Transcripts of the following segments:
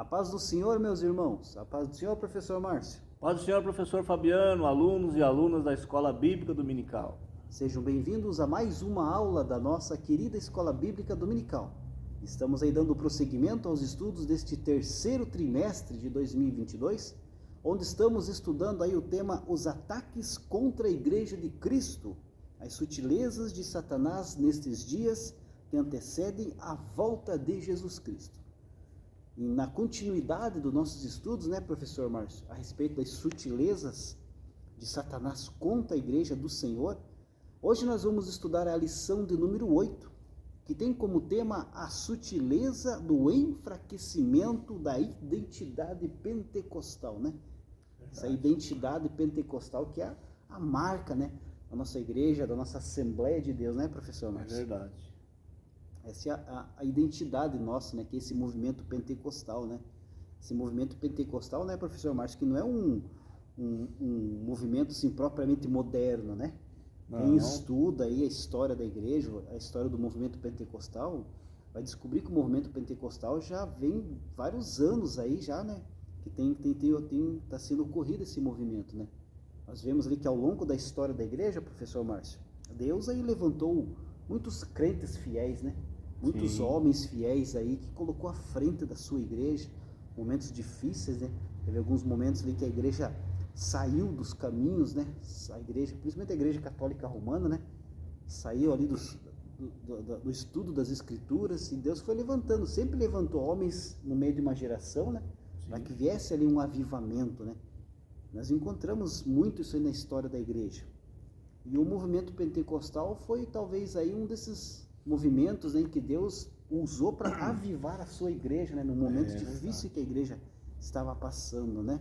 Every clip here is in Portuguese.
A paz do Senhor, meus irmãos. A paz do Senhor, professor Márcio. Paz do Senhor, professor Fabiano, alunos e alunas da Escola Bíblica Dominical. Sejam bem-vindos a mais uma aula da nossa querida Escola Bíblica Dominical. Estamos aí dando prosseguimento aos estudos deste terceiro trimestre de 2022, onde estamos estudando aí o tema Os ataques contra a Igreja de Cristo, as sutilezas de Satanás nestes dias que antecedem a volta de Jesus Cristo. E na continuidade dos nossos estudos, né, professor Márcio, a respeito das sutilezas de Satanás contra a Igreja do Senhor, hoje nós vamos estudar a lição de número 8, que tem como tema a sutileza do enfraquecimento da identidade pentecostal, né? Essa identidade pentecostal que é a marca, né, da nossa igreja, da nossa Assembleia de Deus, né, professor Márcio? É verdade. Essa é a identidade nossa, né, que é esse movimento pentecostal, né? Esse movimento pentecostal, né, professor Márcio, que não é um movimento assim propriamente moderno, né? Quem estuda aí a história da igreja, a história do movimento pentecostal, vai descobrir que o movimento pentecostal já vem vários anos aí já, né? Que tá sendo ocorrido esse movimento, né? Nós vemos ali que ao longo da história da igreja, professor Márcio, Deus aí levantou muitos crentes fiéis, né? Muitos homens fiéis aí que colocou à frente da sua igreja, momentos difíceis, né? Teve alguns momentos ali que a igreja saiu dos caminhos, né? A igreja, principalmente a igreja católica romana, né? Saiu ali do estudo das escrituras e Deus foi levantando, sempre levantou homens no meio de uma geração, né? Para que viesse ali um avivamento, né? Nós encontramos muito isso aí na história da igreja. E o movimento pentecostal foi talvez aí um desses movimentos, né, em que Deus usou para avivar a sua igreja, né, no momento difícil que a igreja estava passando, né?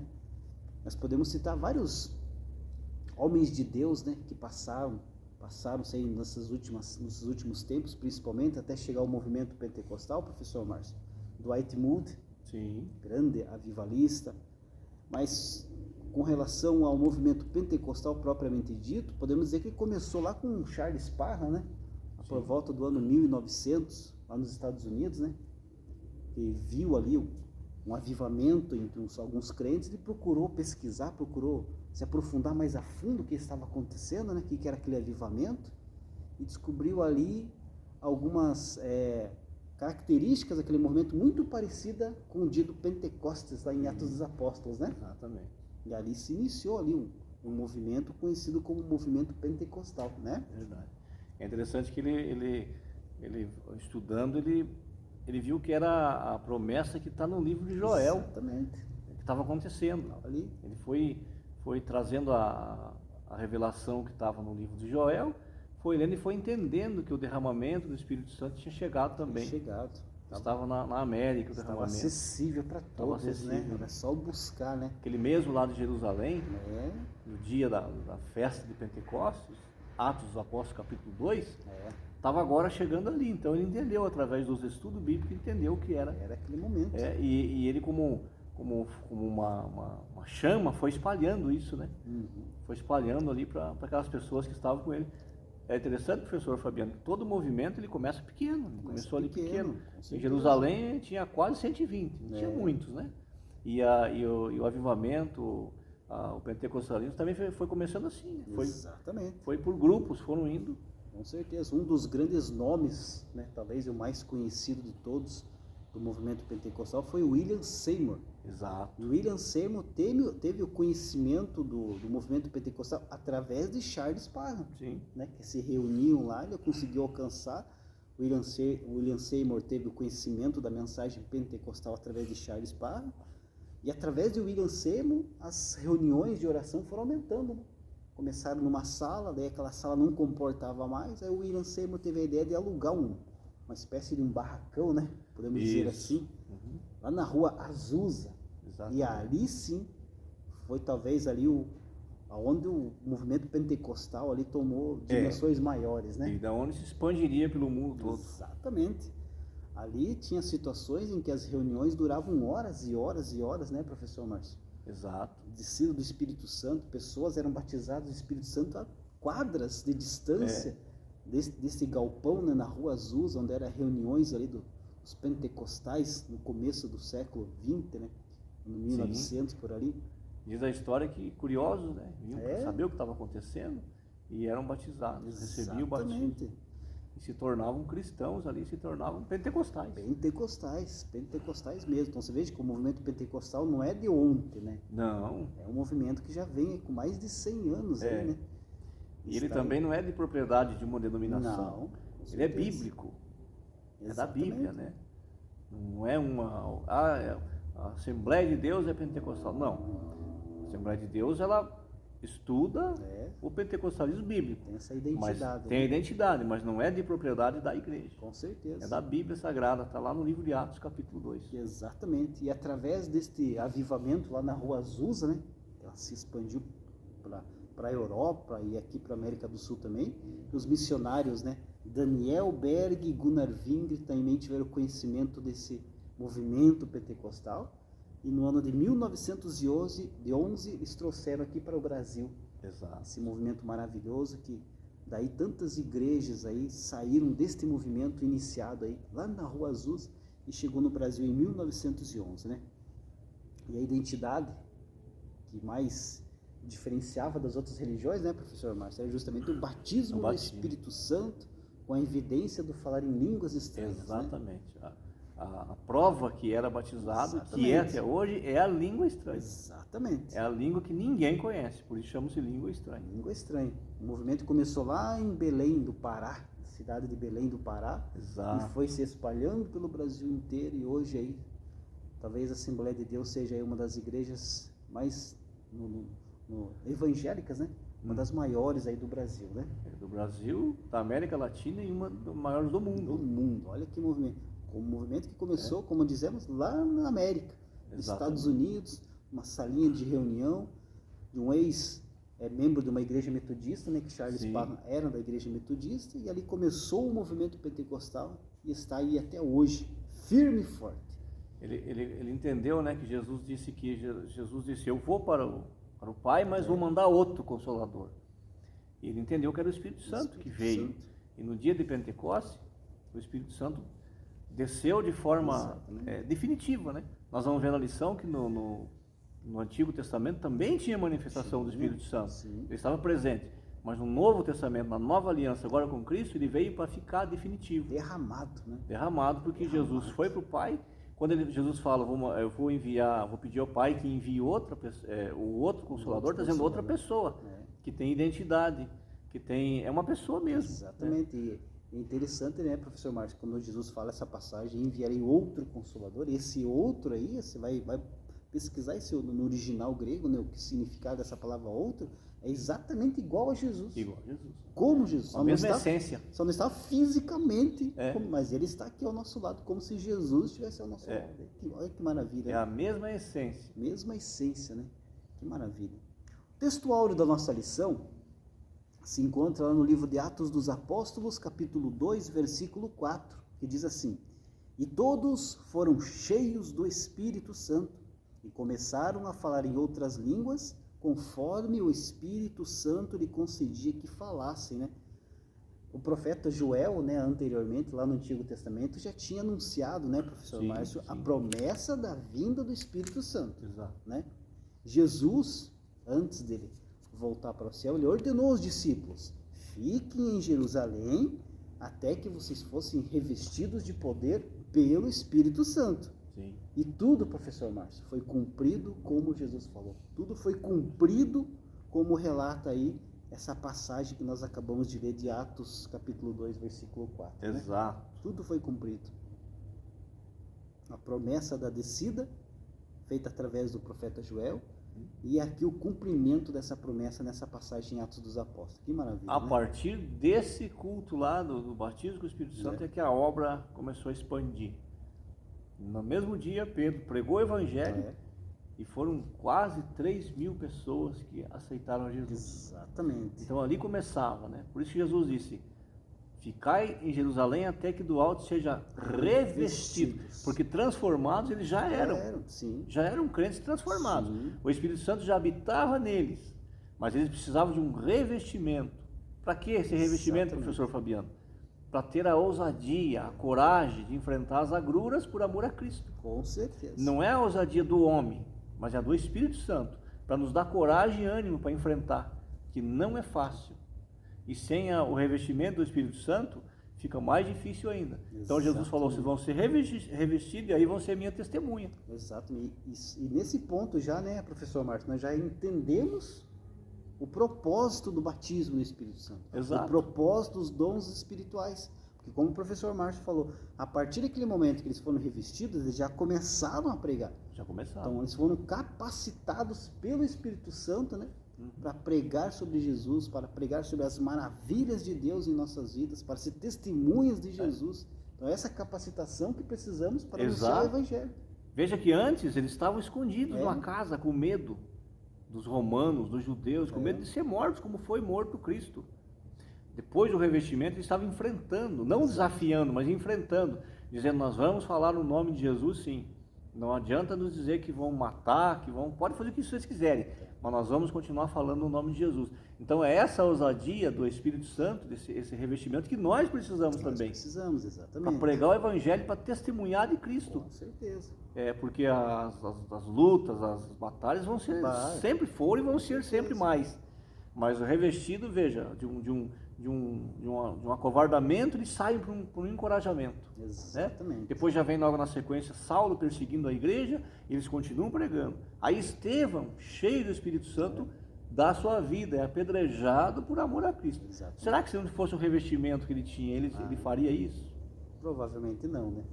Nós podemos citar vários homens de Deus, né, que passaram aí nesses últimos tempos, principalmente até chegar ao movimento pentecostal, professor Márcio. Dwight Moody, grande avivalista, mas com relação ao movimento pentecostal propriamente dito, podemos dizer que ele começou lá com Charles Parham, né? Por volta do ano 1900, lá nos Estados Unidos, né? E viu ali um avivamento entre alguns crentes e procurou pesquisar, procurou se aprofundar mais a fundo o que estava acontecendo, né? O que era aquele avivamento, e descobriu ali algumas características daquele movimento muito parecida com o dia do Pentecostes, lá em Atos dos Apóstolos, né? Exatamente. E ali se iniciou ali um movimento conhecido como movimento pentecostal, né? Verdade. É interessante que ele estudando, ele viu que era a promessa que está no livro de Joel. Exatamente. Que estava acontecendo. Ali. Ele foi trazendo a revelação que estava no livro de Joel, foi lendo e foi entendendo que o derramamento do Espírito Santo tinha chegado também. Estava na América o derramamento. Estava acessível para todos, né? Era só buscar, né? Aquele mesmo lá de Jerusalém, no dia da festa de Pentecostes, Atos dos Apóstolos, capítulo 2, estava agora chegando ali. Então ele entendeu, através dos estudos bíblicos, entendeu o que era. Era aquele momento. E ele, como uma chama, foi espalhando isso, né? Foi espalhando ali para aquelas pessoas que estavam com ele. É interessante, professor Fabiano, que todo movimento ele começa pequeno. Ele começou ali pequeno. Em Jerusalém tinha quase 120, não tinha muitos, né? E o avivamento, o pentecostalismo também foi começando assim. Exatamente. Foi por grupos, foram indo. Com certeza. Um dos grandes nomes, né, talvez o mais conhecido de todos do movimento pentecostal foi William Seymour. Exato. E William Seymour teve o conhecimento do movimento pentecostal através de Charles Parham, né, que se reuniam lá, ele conseguiu alcançar. William Seymour teve o conhecimento da mensagem pentecostal através de Charles Parham. E através de William Seymour, as reuniões de oração foram aumentando, né? Começaram numa sala, daí aquela sala não comportava mais, aí o William Seymour teve a ideia de alugar uma espécie de um barracão, né? Podemos dizer assim, lá na rua Azusa. Exatamente. E ali sim, foi talvez ali onde o movimento pentecostal ali tomou dimensões maiores, né? E da onde se expandiria pelo mundo todo. Exatamente. Ali tinha situações em que as reuniões duravam horas e horas e horas, né, professor Márcio? Exato. Descido do Espírito Santo, pessoas eram batizadas do Espírito Santo a quadras de distância desse galpão, né, na Rua Azusa, onde eram reuniões ali os pentecostais no começo do século XX, né? No 1900 por ali. Diz a história que curiosos, né? Vinham para É. saber o que estava acontecendo e eram batizados. Eles recebiam o batismo Exatamente. e se tornavam cristãos ali, se tornavam pentecostais. Pentecostais mesmo. Então você veja que o movimento pentecostal não é de ontem, né? Não. É um movimento que já vem com mais de 100 anos aí, né? E ele Está também aí. não é de propriedade de uma denominação. Não, com Ele é certeza. bíblico. É da Exatamente. Bíblia, né? Não é uma... a Assembleia de Deus é pentecostal. Não. A Assembleia de Deus, ela estuda o pentecostalismo bíblico. Tem essa Mas identidade. tem a né? identidade, mas não é de propriedade da igreja. Com certeza. É da Bíblia Sagrada, está lá no livro de Atos, capítulo 2. Exatamente. E através deste avivamento lá na Rua Azusa, né? Ela se expandiu para a Europa e aqui para a América do Sul também. Os missionários, né? Daniel Berg e Gunnar Wingre também tiveram conhecimento desse movimento pentecostal. E no ano de 1911, eles trouxeram aqui para o Brasil Exato. esse movimento maravilhoso que daí tantas igrejas aí saíram deste movimento iniciado aí lá na Rua Azusa e chegou no Brasil em 1911, né? E a identidade que mais diferenciava das outras religiões, né, professor Márcio, era justamente o batismo no Espírito Santo com a evidência do falar em línguas estranhas. Exatamente. Né? A prova que era batizado, Exatamente. que é até hoje, é a língua estranha. Exatamente. É a língua que ninguém conhece, por isso chama-se língua estranha. Língua estranha. O movimento começou lá em Belém do Pará, cidade de Belém do Pará. Exato. E foi se espalhando pelo Brasil inteiro e hoje aí, talvez a Assembleia de Deus seja aí uma das igrejas mais evangélicas, né? Uma das maiores aí do Brasil, né? Do Brasil, da América Latina e uma das maiores do mundo. Do mundo. Olha que movimento. Um movimento que começou, como dizemos, lá na América, nos Estados Unidos, uma salinha de reunião de um ex-membro de uma igreja metodista, né, que Charles Parham era da igreja metodista, e ali começou o movimento pentecostal e está aí até hoje, firme e forte. Ele entendeu, né, que Jesus disse, eu vou para o Pai, mas vou mandar outro Consolador. E ele entendeu que era o Espírito Santo que veio. E no dia de Pentecostes, o Espírito Santo desceu de forma definitiva, né? Nós vamos ver na lição que no Antigo Testamento também tinha manifestação do Espírito Santo. Sim. Ele estava presente. Mas no Novo Testamento, na nova aliança, agora com Cristo, ele veio para ficar definitivo. Derramado, né? Derramado, porque Jesus foi para o Pai. Quando Jesus fala, eu vou pedir ao Pai que envie o outro Consolador, está dizendo outra pessoa, que tem identidade, é uma pessoa mesmo. Exatamente. Né? É interessante, né, professor Márcio, quando Jesus fala essa passagem, enviarei outro Consolador, esse outro aí, você vai pesquisar isso no original grego, né, o que significado dessa palavra outro, é exatamente igual a Jesus. Igual a Jesus. Como Jesus. A mesma essência. Só não está fisicamente, mas ele está aqui ao nosso lado, como se Jesus estivesse ao nosso lado. Olha que maravilha. É a mesma essência. Mesma essência, né? Que maravilha. O texto áureo da nossa lição se encontra lá no livro de Atos dos Apóstolos, capítulo 2, versículo 4, que diz assim: E todos foram cheios do Espírito Santo e começaram a falar em outras línguas, conforme o Espírito Santo lhe concedia que falassem, né? O profeta Joel, né, anteriormente, lá no Antigo Testamento, já tinha anunciado, né, professor Márcio, a promessa da vinda do Espírito Santo. Exato. Né? Jesus, antes dele voltar para o céu, ele ordenou aos discípulos: fiquem em Jerusalém até que vocês fossem revestidos de poder pelo Espírito Santo. Sim. E tudo, professor Márcio, foi cumprido como Jesus falou. Tudo foi cumprido como relata aí essa passagem que nós acabamos de ler de Atos, capítulo 2, versículo 4. Exato. Né? Tudo foi cumprido. A promessa da descida, feita através do profeta Joel, e aqui o cumprimento dessa promessa nessa passagem em Atos dos Apóstolos. Que maravilha. A partir desse culto lá, do batismo com o Espírito Santo, é que a obra começou a expandir. No mesmo dia, Pedro pregou o Evangelho e foram quase 3.000 pessoas que aceitaram Jesus. Exatamente. Então ali começava, né? Por isso que Jesus disse: ficai em Jerusalém até que do alto seja revestido. Porque transformados eles já eram. Sim. Já eram crentes transformados. Sim. O Espírito Santo já habitava neles, mas eles precisavam de um revestimento. Para que esse revestimento, professor Fabiano? para ter a ousadia, a coragem de enfrentar as agruras por amor a Cristo. Com certeza. Não é a ousadia do homem, mas é a do Espírito Santo, para nos dar coragem e ânimo para enfrentar, que não é fácil. E sem o revestimento do Espírito Santo, fica mais difícil ainda. Exatamente. Então Jesus falou, vocês vão ser revestidos e aí vão ser minha testemunha. Exato. E nesse ponto já, né, professor Márcio, nós já entendemos o propósito do batismo no Espírito Santo. Exato. O propósito dos dons espirituais. Porque como o professor Márcio falou, a partir daquele momento que eles foram revestidos, eles já começaram a pregar. Já começaram. Então eles foram capacitados pelo Espírito Santo, né, para pregar sobre Jesus, para pregar sobre as maravilhas de Deus em nossas vidas, para ser testemunhas de Jesus. Então essa capacitação que precisamos para anunciar o Evangelho. Veja que antes eles estavam escondidos numa casa com medo dos romanos, dos judeus, com medo de ser mortos, como foi morto Cristo. Depois do revestimento, eles estavam enfrentando, não desafiando, mas enfrentando, dizendo, nós vamos falar no nome de Jesus, sim. Não adianta nos dizer que vão matar, pode fazer o que vocês quiserem, mas nós vamos continuar falando no nome de Jesus. Então é essa ousadia do Espírito Santo, esse revestimento que nós precisamos também. Precisamos, exatamente. Para pregar o Evangelho, para testemunhar de Cristo. Com certeza. Porque as lutas, as batalhas vão ser, sempre foram e vão ser sempre mais. Mas o revestido, veja, de um acovardamento, eles saem para um encorajamento. Exatamente. Né? Depois já vem logo na sequência Saulo perseguindo a igreja, e eles continuam pregando. Aí Estevão, cheio do Espírito Santo, dá a sua vida, é apedrejado por amor a Cristo. Exatamente. Será que se não fosse o revestimento que ele tinha, ele faria isso? Provavelmente não, né?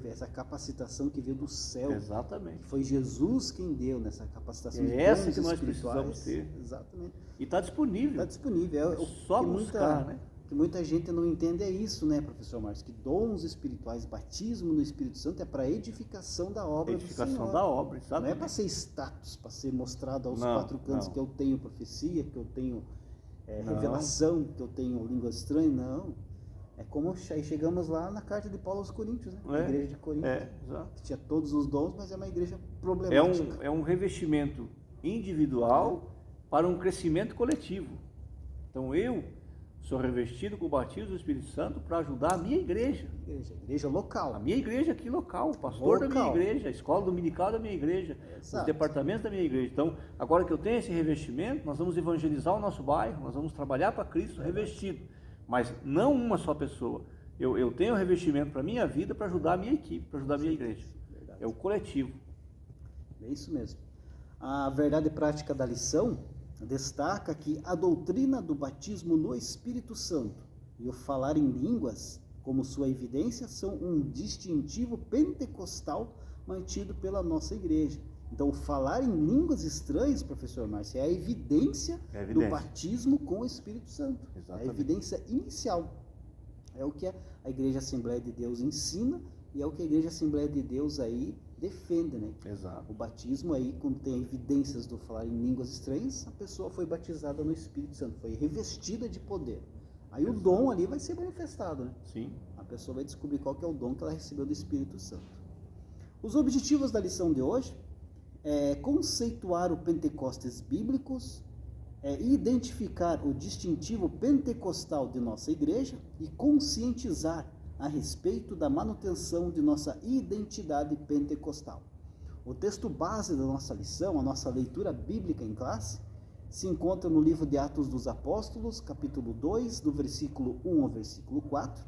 Essa capacitação que veio do céu. Exatamente. Foi Jesus quem deu nessa capacitação. É essa que nós precisamos ter. Exatamente. E está disponível. Está disponível. É só buscar, né? Que muita gente não entende é isso, né, professor Márcio? Que dons espirituais, batismo no Espírito Santo é para edificação da obra do Senhor. Edificação da obra, exatamente. Não é para ser status, para ser mostrado aos quatro cantos que eu tenho profecia, que eu tenho revelação, que eu tenho língua estranha, não. É como aí chegamos lá na carta de Paulo aos Coríntios, né? A igreja de Corinto. Exato. Tinha todos os dons, mas é uma igreja problemática. É um revestimento individual para um crescimento coletivo. Então eu sou revestido com o batismo do Espírito Santo para ajudar a minha igreja. Igreja local. A minha igreja aqui local, o pastor da minha igreja, a escola dominical da minha igreja, os departamentos da minha igreja. Então, agora que eu tenho esse revestimento, nós vamos evangelizar o nosso bairro, nós vamos trabalhar para Cristo revestido. Mas não uma só pessoa. Eu tenho revestimento para a minha vida, para ajudar a minha equipe, para ajudar a minha igreja. É o coletivo. É isso mesmo. A verdade prática da lição destaca que a doutrina do batismo no Espírito Santo e o falar em línguas, como sua evidência, são um distintivo pentecostal mantido pela nossa igreja. Então, falar em línguas estranhas, professor Márcio, é a evidência do batismo com o Espírito Santo. Exatamente. É a evidência inicial. É o que a Igreja Assembleia de Deus ensina e é o que a Igreja Assembleia de Deus aí defende, né? Exato. O batismo aí, quando tem evidências do falar em línguas estranhas, a pessoa foi batizada no Espírito Santo, foi revestida de poder. Aí o dom ali vai ser manifestado, né? Sim. A pessoa vai descobrir qual que é o dom que ela recebeu do Espírito Santo. Os objetivos da lição de hoje é conceituar o Pentecostes bíblicos, identificar o distintivo pentecostal de nossa igreja e conscientizar a respeito da manutenção de nossa identidade pentecostal. O texto base da nossa lição, a nossa leitura bíblica em classe, se encontra no livro de Atos dos Apóstolos, capítulo 2, do versículo 1 ao versículo 4,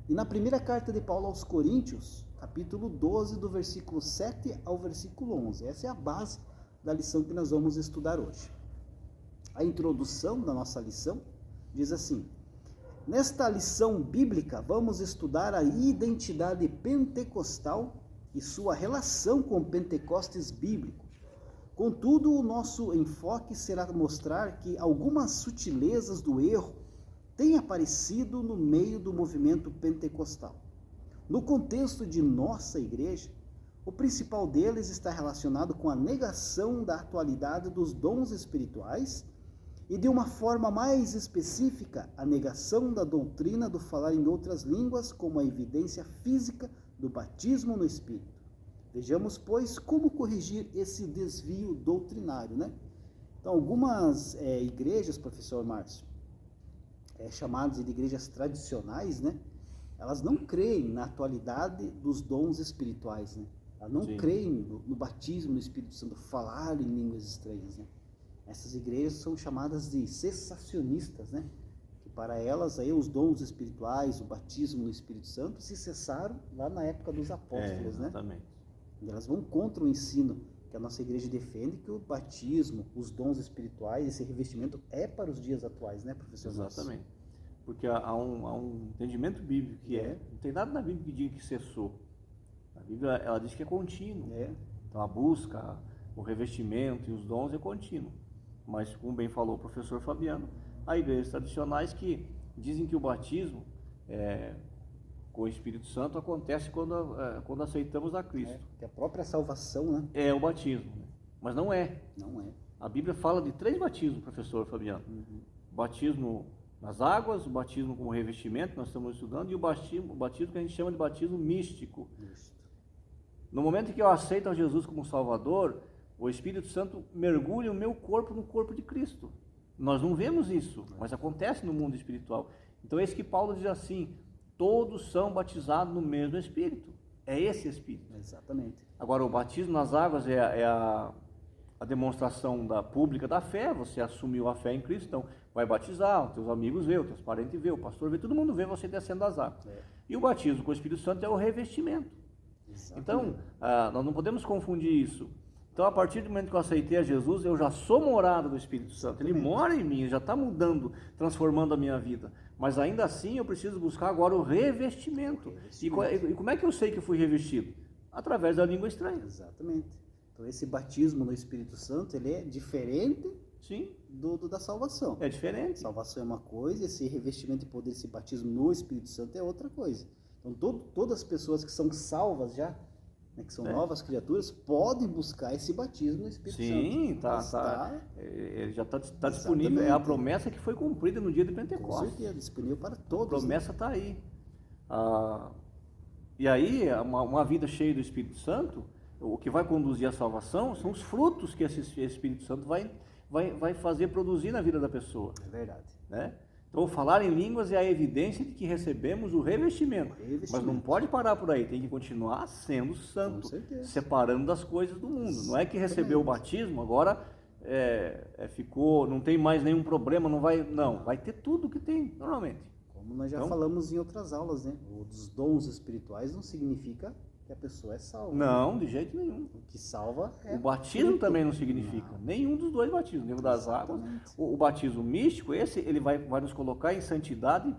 e na primeira carta de Paulo aos Coríntios, capítulo 12, do versículo 7 ao versículo 11. Essa é a base da lição que nós vamos estudar hoje. A introdução da nossa lição diz assim: nesta lição bíblica vamos estudar a identidade pentecostal e sua relação com o Pentecostes bíblico. Contudo, o nosso enfoque será mostrar que algumas sutilezas do erro têm aparecido no meio do movimento pentecostal. No contexto de nossa igreja, o principal deles está relacionado com a negação da atualidade dos dons espirituais e, de uma forma mais específica, a negação da doutrina do falar em outras línguas como a evidência física do batismo no Espírito. Vejamos, pois, como corrigir esse desvio doutrinário, né? Então, algumas igrejas, professor Márcio, chamadas de igrejas tradicionais, né? Elas não creem na atualidade dos dons espirituais, né? Elas não creem no batismo no Espírito Santo, falar em línguas estranhas, né? Essas igrejas são chamadas de cessacionistas, né? Que para elas aí os dons espirituais, o batismo no Espírito Santo se cessaram lá na época dos apóstolos, né? Exatamente. E elas vão contra o ensino que a nossa igreja defende, que o batismo, os dons espirituais, esse revestimento é para os dias atuais, né, professor? Exatamente. Porque há um entendimento bíblico que não tem nada na Bíblia que diga que cessou. A Bíblia, ela diz que é contínuo. Então a busca, o revestimento e os dons é contínuo. Mas, como bem falou o professor Fabiano, há igrejas tradicionais que dizem que o batismo com o Espírito Santo acontece quando aceitamos a Cristo. Que a própria salvação, né? É o batismo, né? Mas não é. Não é. A Bíblia fala de 3 batismos, professor Fabiano. O batismo nas águas, o batismo como revestimento, que nós estamos estudando, e o batismo que a gente chama de batismo místico. No momento em que eu aceito a Jesus como Salvador, o Espírito Santo mergulha o meu corpo no corpo de Cristo. Nós não vemos isso, mas acontece no mundo espiritual. Então é isso que Paulo diz assim: todos são batizados no mesmo Espírito. É esse Espírito. Exatamente. Agora, o batismo nas águas é a demonstração pública da fé. Você assumiu a fé em Cristo, então vai batizar, os teus amigos vê, os teus parentes vê, o pastor vê, todo mundo vê você descendo das águas. E o batismo com o Espírito Santo é o revestimento. Exatamente. Então, nós não podemos confundir isso. Então, a partir do momento que eu aceitei a Jesus, eu já sou morada do Espírito Santo. Ele mora em mim, já está mudando, transformando a minha vida. Mas ainda assim, eu preciso buscar agora o revestimento. E como é que eu sei que eu fui revestido? Através da língua estranha. Exatamente. Então, esse batismo no Espírito Santo, ele é diferente da salvação. É diferente. Salvação é uma coisa, esse revestimento de poder, esse batismo no Espírito Santo é outra coisa. Então, todas as pessoas que são salvas já, né, que são novas criaturas, podem buscar esse batismo no Espírito Santo. Ele já está disponível. É a promessa que foi cumprida no dia de Pentecostes. Com certeza, disponível para todos. A promessa está aí. E aí, uma vida cheia do Espírito Santo, o que vai conduzir à salvação são os frutos que esse Espírito Santo vai fazer produzir na vida da pessoa. É verdade. Né? Então, falar em línguas é a evidência de que recebemos o revestimento. Mas não pode parar por aí, tem que continuar sendo santo, separando das coisas do mundo. Não é que recebeu o batismo, agora não tem mais nenhum problema, vai ter tudo que tem normalmente. Como nós já falamos em outras aulas, né? Os dons espirituais não significa que a pessoa é salva. Não, de jeito nenhum. O que salva é o batismo também não significa. Nenhum dos dois batismos, nem o das águas. O batismo místico, ele vai nos colocar em santidade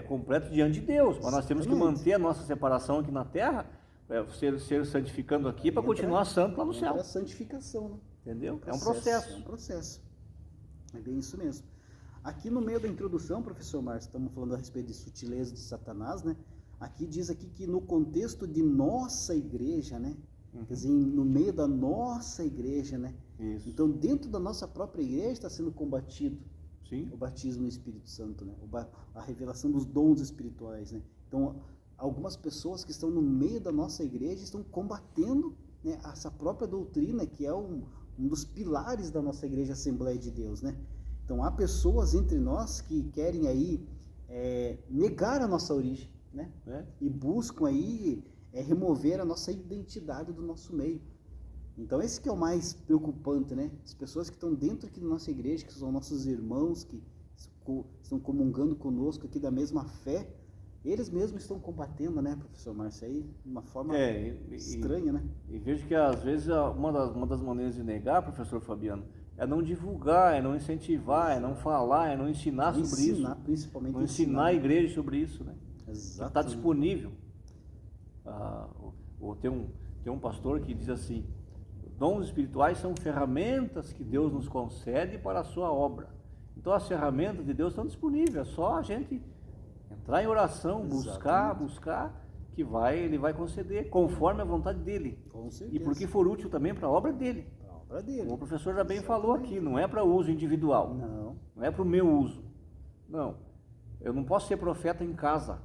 completa diante de Deus. Mas nós temos que manter a nossa separação aqui na terra, ser santificando aqui para continuar santo lá no céu. É a santificação, né? Entendeu? É um processo. É um processo. É bem isso mesmo. Aqui no meio da introdução, professor Márcio, estamos falando a respeito de sutileza de Satanás, né? Aqui diz aqui que no contexto de nossa igreja, né? Quer dizer, no meio da nossa igreja, né? Isso. Então, dentro da nossa própria igreja está sendo combatido o batismo no Espírito Santo, né? A revelação dos dons espirituais, né? Então, algumas pessoas que estão no meio da nossa igreja estão combatendo, né, essa própria doutrina, que é um dos pilares da nossa igreja Assembleia de Deus, né? Então, há pessoas entre nós que querem aí negar a nossa origem, né? E buscam aí remover a nossa identidade do nosso meio. Então esse que é o mais preocupante, né? As pessoas que estão dentro aqui da nossa igreja, que são nossos irmãos, que estão comungando conosco aqui da mesma fé, eles mesmos estão combatendo, né, professor Márcio, aí de uma forma estranha, né? E vejo que às vezes uma das maneiras de negar, professor Fabiano, é não divulgar, é não incentivar, é não falar, é não ensinar sobre isso. Principalmente não ensinar a igreja sobre isso, né? Exatamente. Está disponível. Tem um pastor que diz assim: dons espirituais são ferramentas que Deus nos concede para a sua obra. Então as ferramentas de Deus estão disponíveis, é só a gente entrar em oração, buscar, que Ele vai conceder, conforme a vontade dEle. Com certeza. E porque for útil também para a obra dEle. Como o professor já bem falou aqui, não é para uso individual. Não é para o meu uso. Não. Eu não posso ser profeta em casa.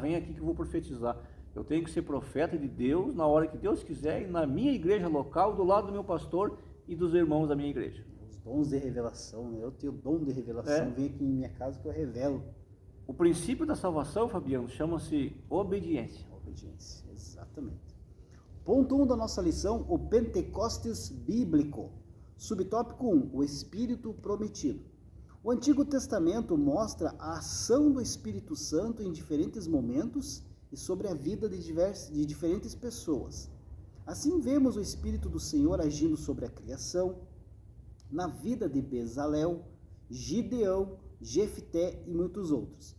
Vem aqui que eu vou profetizar. Eu tenho que ser profeta de Deus na hora que Deus quiser e na minha igreja local, do lado do meu pastor e dos irmãos da minha igreja. dons de revelação, né? Eu tenho dom de revelação, vem aqui em minha casa que eu revelo. O princípio da salvação, Fabiano, chama-se obediência. Obediência, exatamente. Ponto 1 da nossa lição, o Pentecostes bíblico. Subtópico 1, o Espírito prometido. O Antigo Testamento mostra a ação do Espírito Santo em diferentes momentos e sobre a vida de diferentes pessoas. Assim vemos o Espírito do Senhor agindo sobre a criação, na vida de Bezalel, Gideão, Jefté e muitos outros.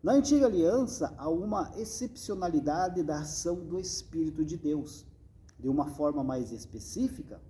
Na Antiga Aliança, há uma excepcionalidade da ação do Espírito de Deus. De uma forma mais específica,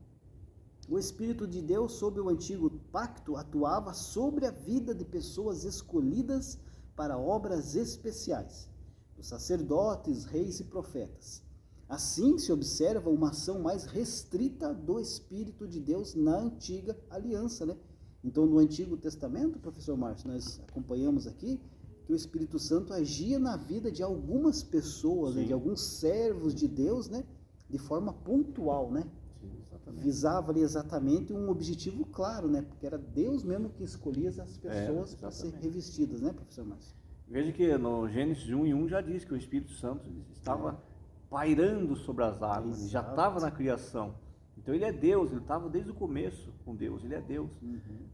o Espírito de Deus, sob o Antigo Pacto, atuava sobre a vida de pessoas escolhidas para obras especiais, os sacerdotes, reis e profetas. Assim se observa uma ação mais restrita do Espírito de Deus na Antiga Aliança, né? Então, no Antigo Testamento, professor Márcio, nós acompanhamos aqui que o Espírito Santo agia na vida de algumas pessoas, né? De alguns servos de Deus, né? De forma pontual, né? Sim, exatamente. Visava ali exatamente um objetivo claro, né? Porque era Deus mesmo que escolhia as pessoas para ser revestidas, né, professor Márcio? Veja que no Gênesis 1:1 já diz que o Espírito Santo estava pairando sobre as águas, ele já estava na criação. Então ele é Deus, ele estava desde o começo com Deus, ele é Deus.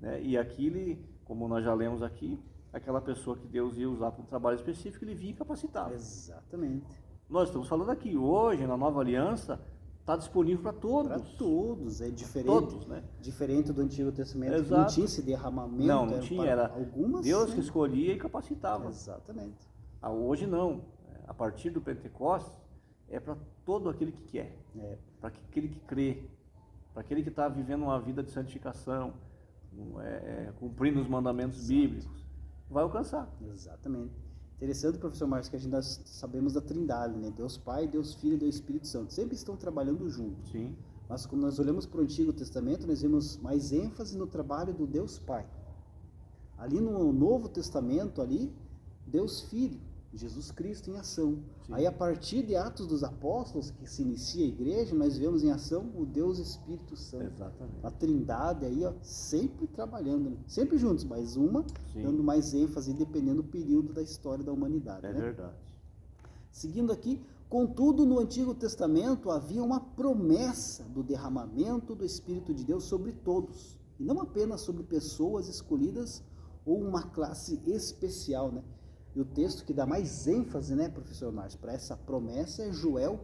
Né? E aqui, ele, como nós já lemos aqui, aquela pessoa que Deus ia usar para um trabalho específico, ele vinha capacitado. Exatamente. Nós estamos falando aqui, hoje, na Nova Aliança, está disponível para todos. Para todos, é diferente. Todos, né? Diferente do Antigo Testamento, que Exato. não tinha esse derramamento. Não tinha, era algumas, Deus né? que escolhia e capacitava. Exatamente. Hoje não, a partir do Pentecostes, é para todo aquele que quer, para aquele que crê, para aquele que está vivendo uma vida de santificação, cumprindo os mandamentos bíblicos, vai alcançar. Exatamente. Interessante, professor Márcio, que nós sabemos da Trindade, né? Deus Pai, Deus Filho e Deus Espírito Santo. Sempre estão trabalhando juntos. Sim. Mas quando nós olhamos para o Antigo Testamento, nós vemos mais ênfase no trabalho do Deus Pai. Ali no Novo Testamento, ali, Deus Filho, Jesus Cristo em ação. Sim. Aí a partir de Atos dos Apóstolos, que se inicia a igreja, nós vemos em ação o Deus Espírito Santo. Exatamente. A Trindade aí, ó, sempre trabalhando, né? Sempre juntos, mas uma dando mais ênfase dependendo do período da história da humanidade. É, né? Verdade. Seguindo aqui, contudo, no Antigo Testamento havia uma promessa do derramamento do Espírito de Deus sobre todos, e não apenas sobre pessoas escolhidas ou uma classe especial, né? E o texto que dá mais ênfase, né, professor Márcio, para essa promessa é Joel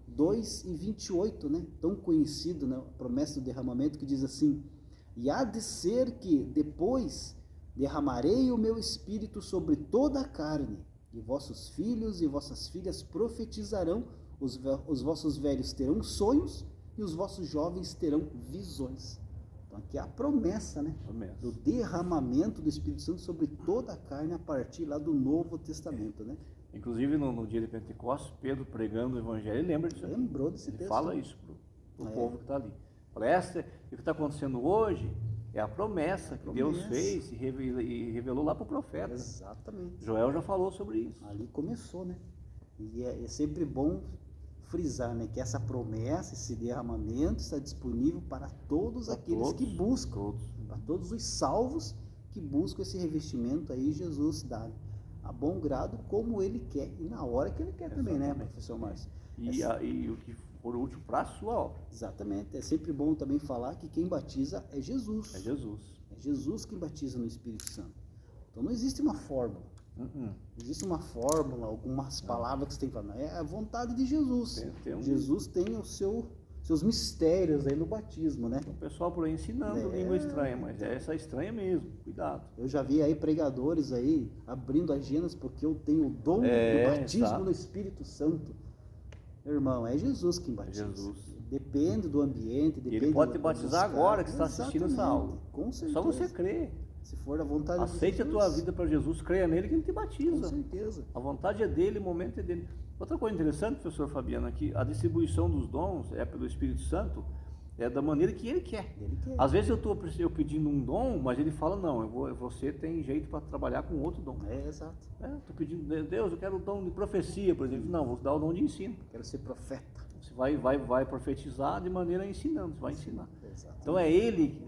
2:28, né? Tão conhecido, né? A promessa do derramamento que diz assim: e há de ser que depois derramarei o meu espírito sobre toda a carne, e vossos filhos e vossas filhas profetizarão, os vossos velhos terão sonhos e os vossos jovens terão visões. Então aqui é a promessa, né? Do derramamento do Espírito Santo sobre toda a carne a partir lá do Novo Testamento, né? Inclusive no dia de Pentecostes, Pedro pregando o Evangelho, ele lembra disso. Lembrou desse texto. Ele fala isso para o povo que está ali. Fala, o que está acontecendo hoje é a promessa que Deus fez e revelou lá para o profeta. Exatamente. Joel já falou sobre isso. Ali começou, né? E é sempre bom frisar, né, que essa promessa, esse derramamento está disponível para todos aqueles que buscam, para todos os salvos que buscam esse revestimento aí, Jesus dá a bom grado como ele quer e na hora que ele quer. Exatamente. Também, né, professor Márcio? E o que for útil para a sua obra. Exatamente. É sempre bom também falar que quem batiza é Jesus. É Jesus. É Jesus quem batiza no Espírito Santo. Então não existe uma fórmula. Existe uma fórmula, algumas palavras que você tem que falar. É a vontade de Jesus. Jesus tem os seus mistérios aí no batismo, né? O pessoal por aí ensinando língua estranha, mas essa estranha mesmo, cuidado. Eu já vi aí pregadores aí abrindo agendas porque eu tenho o dom do batismo no Espírito Santo. Meu irmão, é Jesus quem batiza. Jesus. Depende do ambiente, depende. Ele pode te batizar agora que está assistindo essa aula. Com certeza. Só você crer. Se for da vontade de Aceite Jesus. a tua vida para Jesus, creia nele que ele te batiza. Com certeza. A vontade é dele, o momento é dele. Outra coisa interessante, professor Fabiano, aqui, a distribuição dos dons é pelo Espírito Santo, é da maneira que ele quer. Às vezes eu estou pedindo um dom, mas ele fala, não, você tem jeito para trabalhar com outro dom. Exato. Estou pedindo, Deus, eu quero o dom de profecia, por exemplo. Não, vou dar o dom de ensino. Quero ser profeta. Você vai profetizar de maneira ensinando, você vai ensinar. Exatamente. Então é ele,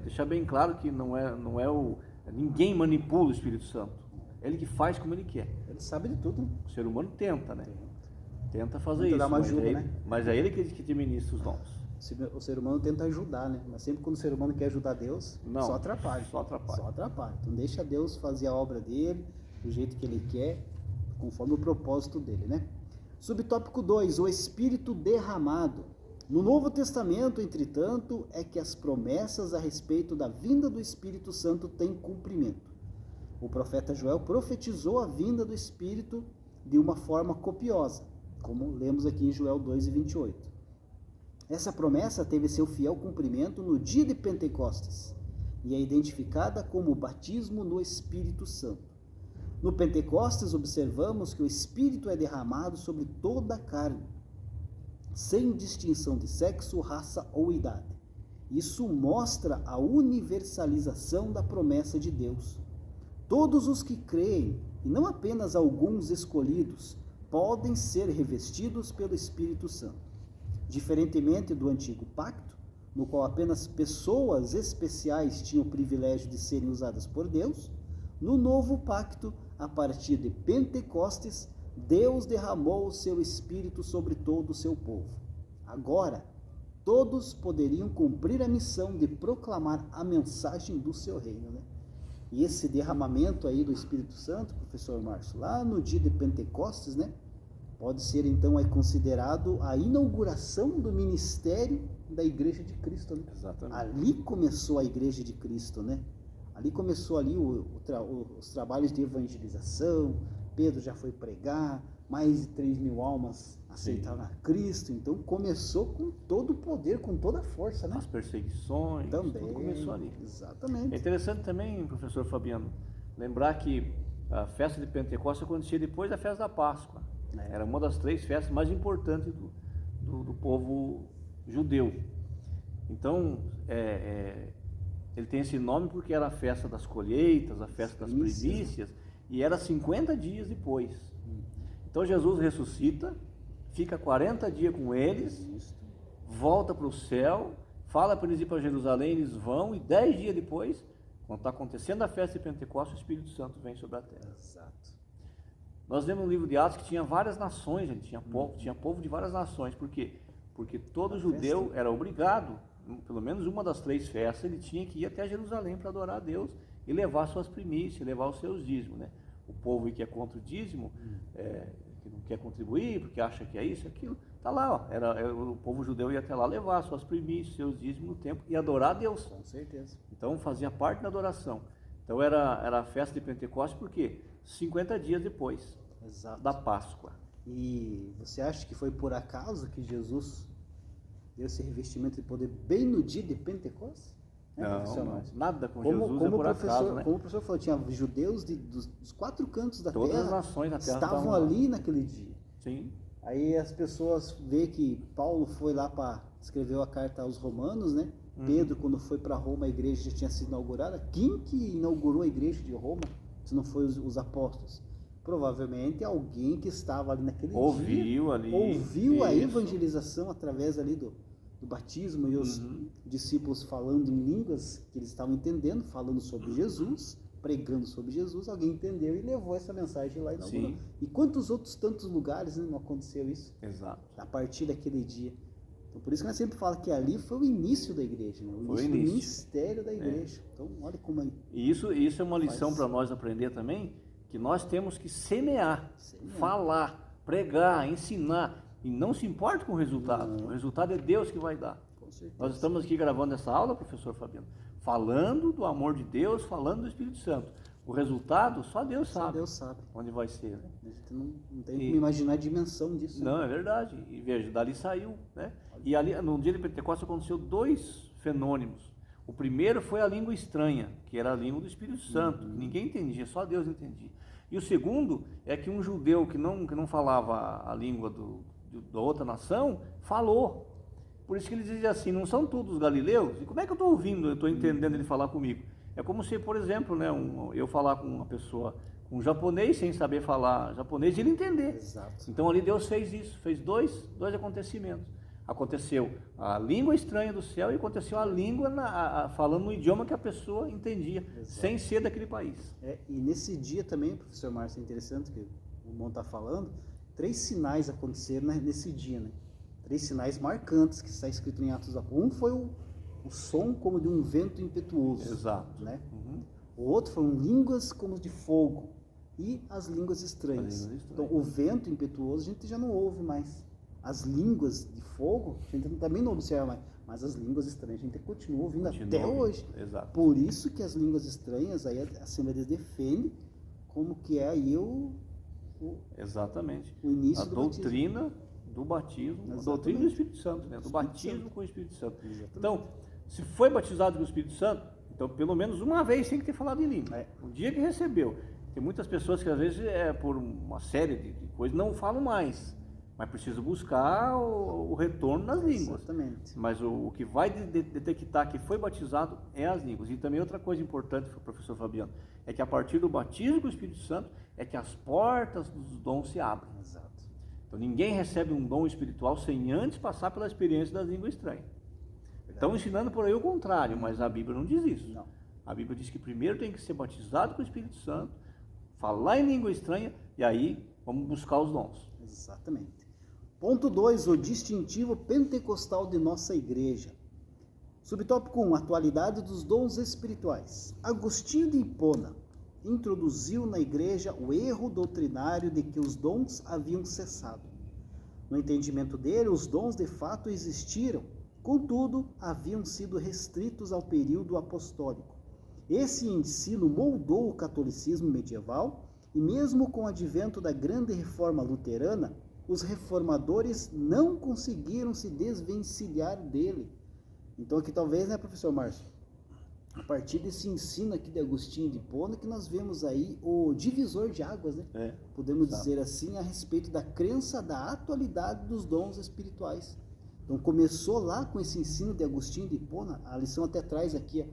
deixar bem claro que não é ninguém manipula o Espírito Santo. É ele que faz como ele quer. Ele sabe de tudo. O ser humano tenta, né? Tenta fazer Tenta isso, dar uma ajuda, né? Mas é ele que administra os dons. O ser humano tenta ajudar, né? Mas sempre quando o ser humano quer ajudar Deus, só atrapalha. Só atrapalha. Só atrapalha. Então deixa Deus fazer a obra dele, do jeito que ele quer, conforme o propósito dele, né? Subtópico 2, o Espírito derramado. No Novo Testamento, entretanto, é que as promessas a respeito da vinda do Espírito Santo têm cumprimento. O profeta Joel profetizou a vinda do Espírito de uma forma copiosa, como lemos aqui em Joel 2:28. Essa promessa teve seu fiel cumprimento no dia de Pentecostes e é identificada como o batismo no Espírito Santo. No Pentecostes observamos que o Espírito é derramado sobre toda a carne, sem distinção de sexo, raça ou idade. Isso mostra a universalização da promessa de Deus. Todos os que creem, e não apenas alguns escolhidos, podem ser revestidos pelo Espírito Santo. Diferentemente do antigo pacto, no qual apenas pessoas especiais tinham o privilégio de serem usadas por Deus, no novo pacto, a partir de Pentecostes, Deus derramou o seu Espírito sobre todo o seu povo. Agora, todos poderiam cumprir a missão de proclamar a mensagem do seu reino, né? E esse derramamento aí do Espírito Santo, professor Márcio, lá no dia de Pentecostes, né? Pode ser então considerado a inauguração do ministério da Igreja de Cristo, né? Exatamente. Ali começou a Igreja de Cristo, né? Ali começou ali os trabalhos de evangelização. Pedro já foi pregar, mais de 3.000 almas aceitaram a Cristo. Então começou com todo o poder, com toda a força, né? As perseguições, também tudo começou ali. Exatamente. É interessante também, professor Fabiano, lembrar que a festa de Pentecostes acontecia depois da festa da Páscoa. Era uma das 3 festas mais importantes do povo judeu. Então, ele tem esse nome porque era a festa das colheitas, a festa das primícias, e era 50 dias depois. Então Jesus ressuscita, fica 40 dias com eles, volta para o céu, fala para eles ir para Jerusalém, eles vão, e 10 dias depois, quando está acontecendo a festa de Pentecostes, o Espírito Santo vem sobre a terra. Exato. Nós lemos no livro de Atos que tinha várias nações, tinha povo de várias nações. Por quê? Porque todo judeu era obrigado, pelo menos uma das 3 festas, ele tinha que ir até Jerusalém para adorar a Deus e levar suas primícias, levar os seus dízimos, né? O povo que é contra o dízimo, que não quer contribuir, porque acha que é isso, aquilo, está lá, ó, o povo judeu ia até lá levar suas primícias, seus dízimos no templo e adorar a Deus. Com certeza. Então fazia parte da adoração. Então era a festa de Pentecostes, por quê? 50 dias depois da Páscoa. E você acha que foi por acaso que Jesus deu esse revestimento de poder bem no dia de Pentecostes? Não, nada com Jesus é por acaso, né? Como o professor falou, tinha judeus dos 4 cantos da Todas terra, as nações da terra estavam ali naquele dia. Sim. Aí as pessoas vê que Paulo foi lá para escreveu a carta aos Romanos, né? Pedro, quando foi para Roma, a igreja já tinha sido inaugurada. Quem que inaugurou a igreja de Roma, se não foi os apóstolos? Provavelmente alguém que estava ali naquele dia. Ouviu a evangelização através ali do batismo e os discípulos falando em línguas que eles estavam entendendo, falando sobre Jesus, pregando sobre Jesus. Alguém entendeu e levou essa mensagem lá e inaugurou. Sim. E quantos outros tantos lugares, né, não aconteceu isso? Exato. A partir daquele dia. Então, por isso que nós sempre falamos que ali foi o início da igreja, né? O início do ministério da igreja. Então, olha como aí. E isso é uma lição para nós aprender também, que nós temos que semear, falar, pregar, ensinar, e não se importa com o resultado. Não. O resultado é Deus que vai dar. Com certeza. Nós estamos aqui gravando essa aula, professor Fabiano, falando do amor de Deus, falando do Espírito Santo. O resultado, só Deus sabe. Só Deus sabe. Onde vai ser, né? A gente não tem como imaginar a dimensão disso. Não, é verdade. E veja, dali saiu, né? E ali, no dia de Pentecostes, aconteceu 2 fenômenos. O primeiro foi a língua estranha, que era a língua do Espírito Santo. Ninguém entendia, só Deus entendia. E o segundo é que um judeu que não falava a língua da outra nação, falou. Por isso que ele dizia assim, não são todos galileus? E como é que eu estou ouvindo, eu estou entendendo ele falar comigo? É como se, por exemplo, né, eu falar com uma pessoa, um japonês, sem saber falar japonês, e ele entender. Exato. Então ali Deus fez isso, fez dois acontecimentos. Aconteceu a língua estranha do céu e aconteceu a língua falando no idioma que a pessoa entendia, exato, sem ser daquele país. E nesse dia também, professor Márcio, é interessante que o irmão está falando, 3 sinais aconteceram nesse dia, né? 3 sinais marcantes que está escrito em Atos dos Apóstolos. Um foi o som como de um vento impetuoso. Exato. Né? O outro foram línguas como de fogo e as línguas estranhas. Então, o vento impetuoso a gente já não ouve mais. As línguas de fogo, a gente também não observa mais, mas as línguas estranhas a gente continua ouvindo até hoje. Exato. Por isso que as línguas estranhas, aí a Assembleia de Deus defende como que é aí exatamente. O início a do doutrina batismo. Do batismo, exatamente. A doutrina do Espírito Santo, né? Do batismo com o Espírito Santo. Exatamente. Então, se foi batizado com o Espírito Santo, então pelo menos uma vez tem que ter falado em língua. O dia que recebeu. Tem muitas pessoas que às vezes, por uma série de coisas, não falam mais. Mas precisa buscar o retorno das línguas. Exatamente. Mas o que vai detectar que foi batizado é as línguas. E também outra coisa importante, professor Fabiano, é que a partir do batismo com o Espírito Santo é que as portas dos dons se abrem. Exato. Então ninguém recebe um dom espiritual sem antes passar pela experiência das línguas estranhas. Estão ensinando por aí o contrário, mas a Bíblia não diz isso. Não. A Bíblia diz que primeiro tem que ser batizado com o Espírito Santo, falar em língua estranha e aí vamos buscar os dons. Exatamente. Ponto 2, o distintivo pentecostal de nossa igreja. Subtópico 1, atualidade dos dons espirituais. Agostinho de Hipona introduziu na igreja o erro doutrinário de que os dons haviam cessado. No entendimento dele, os dons de fato existiram, contudo, haviam sido restritos ao período apostólico. Esse ensino moldou o catolicismo medieval e mesmo com o advento da grande reforma luterana, os reformadores não conseguiram se desvencilhar dele. Então aqui talvez, né, professor Márcio, a partir desse ensino aqui de Agostinho de Hipona, que nós vemos aí o divisor de águas, né? Podemos dizer assim, a respeito da crença da atualidade dos dons espirituais. Então começou lá com esse ensino de Agostinho de Hipona, a lição até traz aqui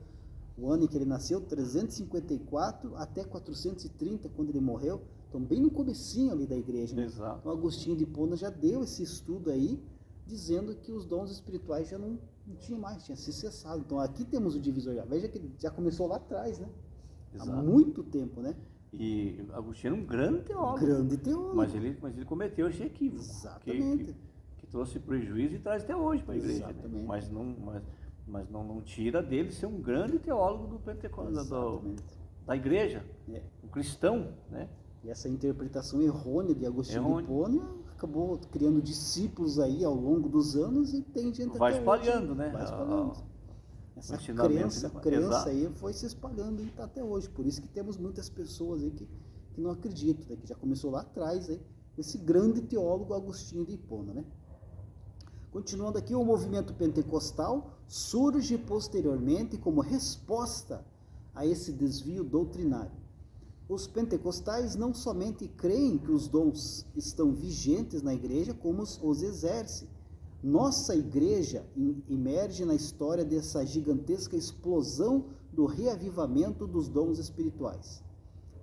o ano em que ele nasceu, 354 até 430, quando ele morreu. Então, bem no comecinho ali da igreja. Né? Exato. Então, Agostinho de Hipona já deu esse estudo aí, dizendo que os dons espirituais já não tinha mais, tinha se cessado. Então, aqui temos o divisor. Veja que já começou lá atrás, né? Exato. Há muito tempo, né? E Agostinho era um grande teólogo. Grande teólogo. Mas ele cometeu esse equívoco. Exatamente. Que trouxe prejuízo e traz até hoje para a igreja. Exatamente. Né? Mas não tira dele ser um grande teólogo do Pentecostal, da igreja, um cristão, né? E essa interpretação errônea de Agostinho de Hipona acabou criando discípulos aí ao longo dos anos e tem gente vai até espalhando, hoje, né? Vai espalhando. Essa crença aí foi se espalhando e está até hoje. Por isso que temos muitas pessoas aí que não acreditam, né? Que já começou lá atrás, aí, esse grande teólogo Agostinho de Hipona, né? Continuando aqui, o movimento pentecostal surge posteriormente como resposta a esse desvio doutrinário. Os pentecostais não somente creem que os dons estão vigentes na igreja, como os exercem. Nossa igreja emerge na história dessa gigantesca explosão do reavivamento dos dons espirituais.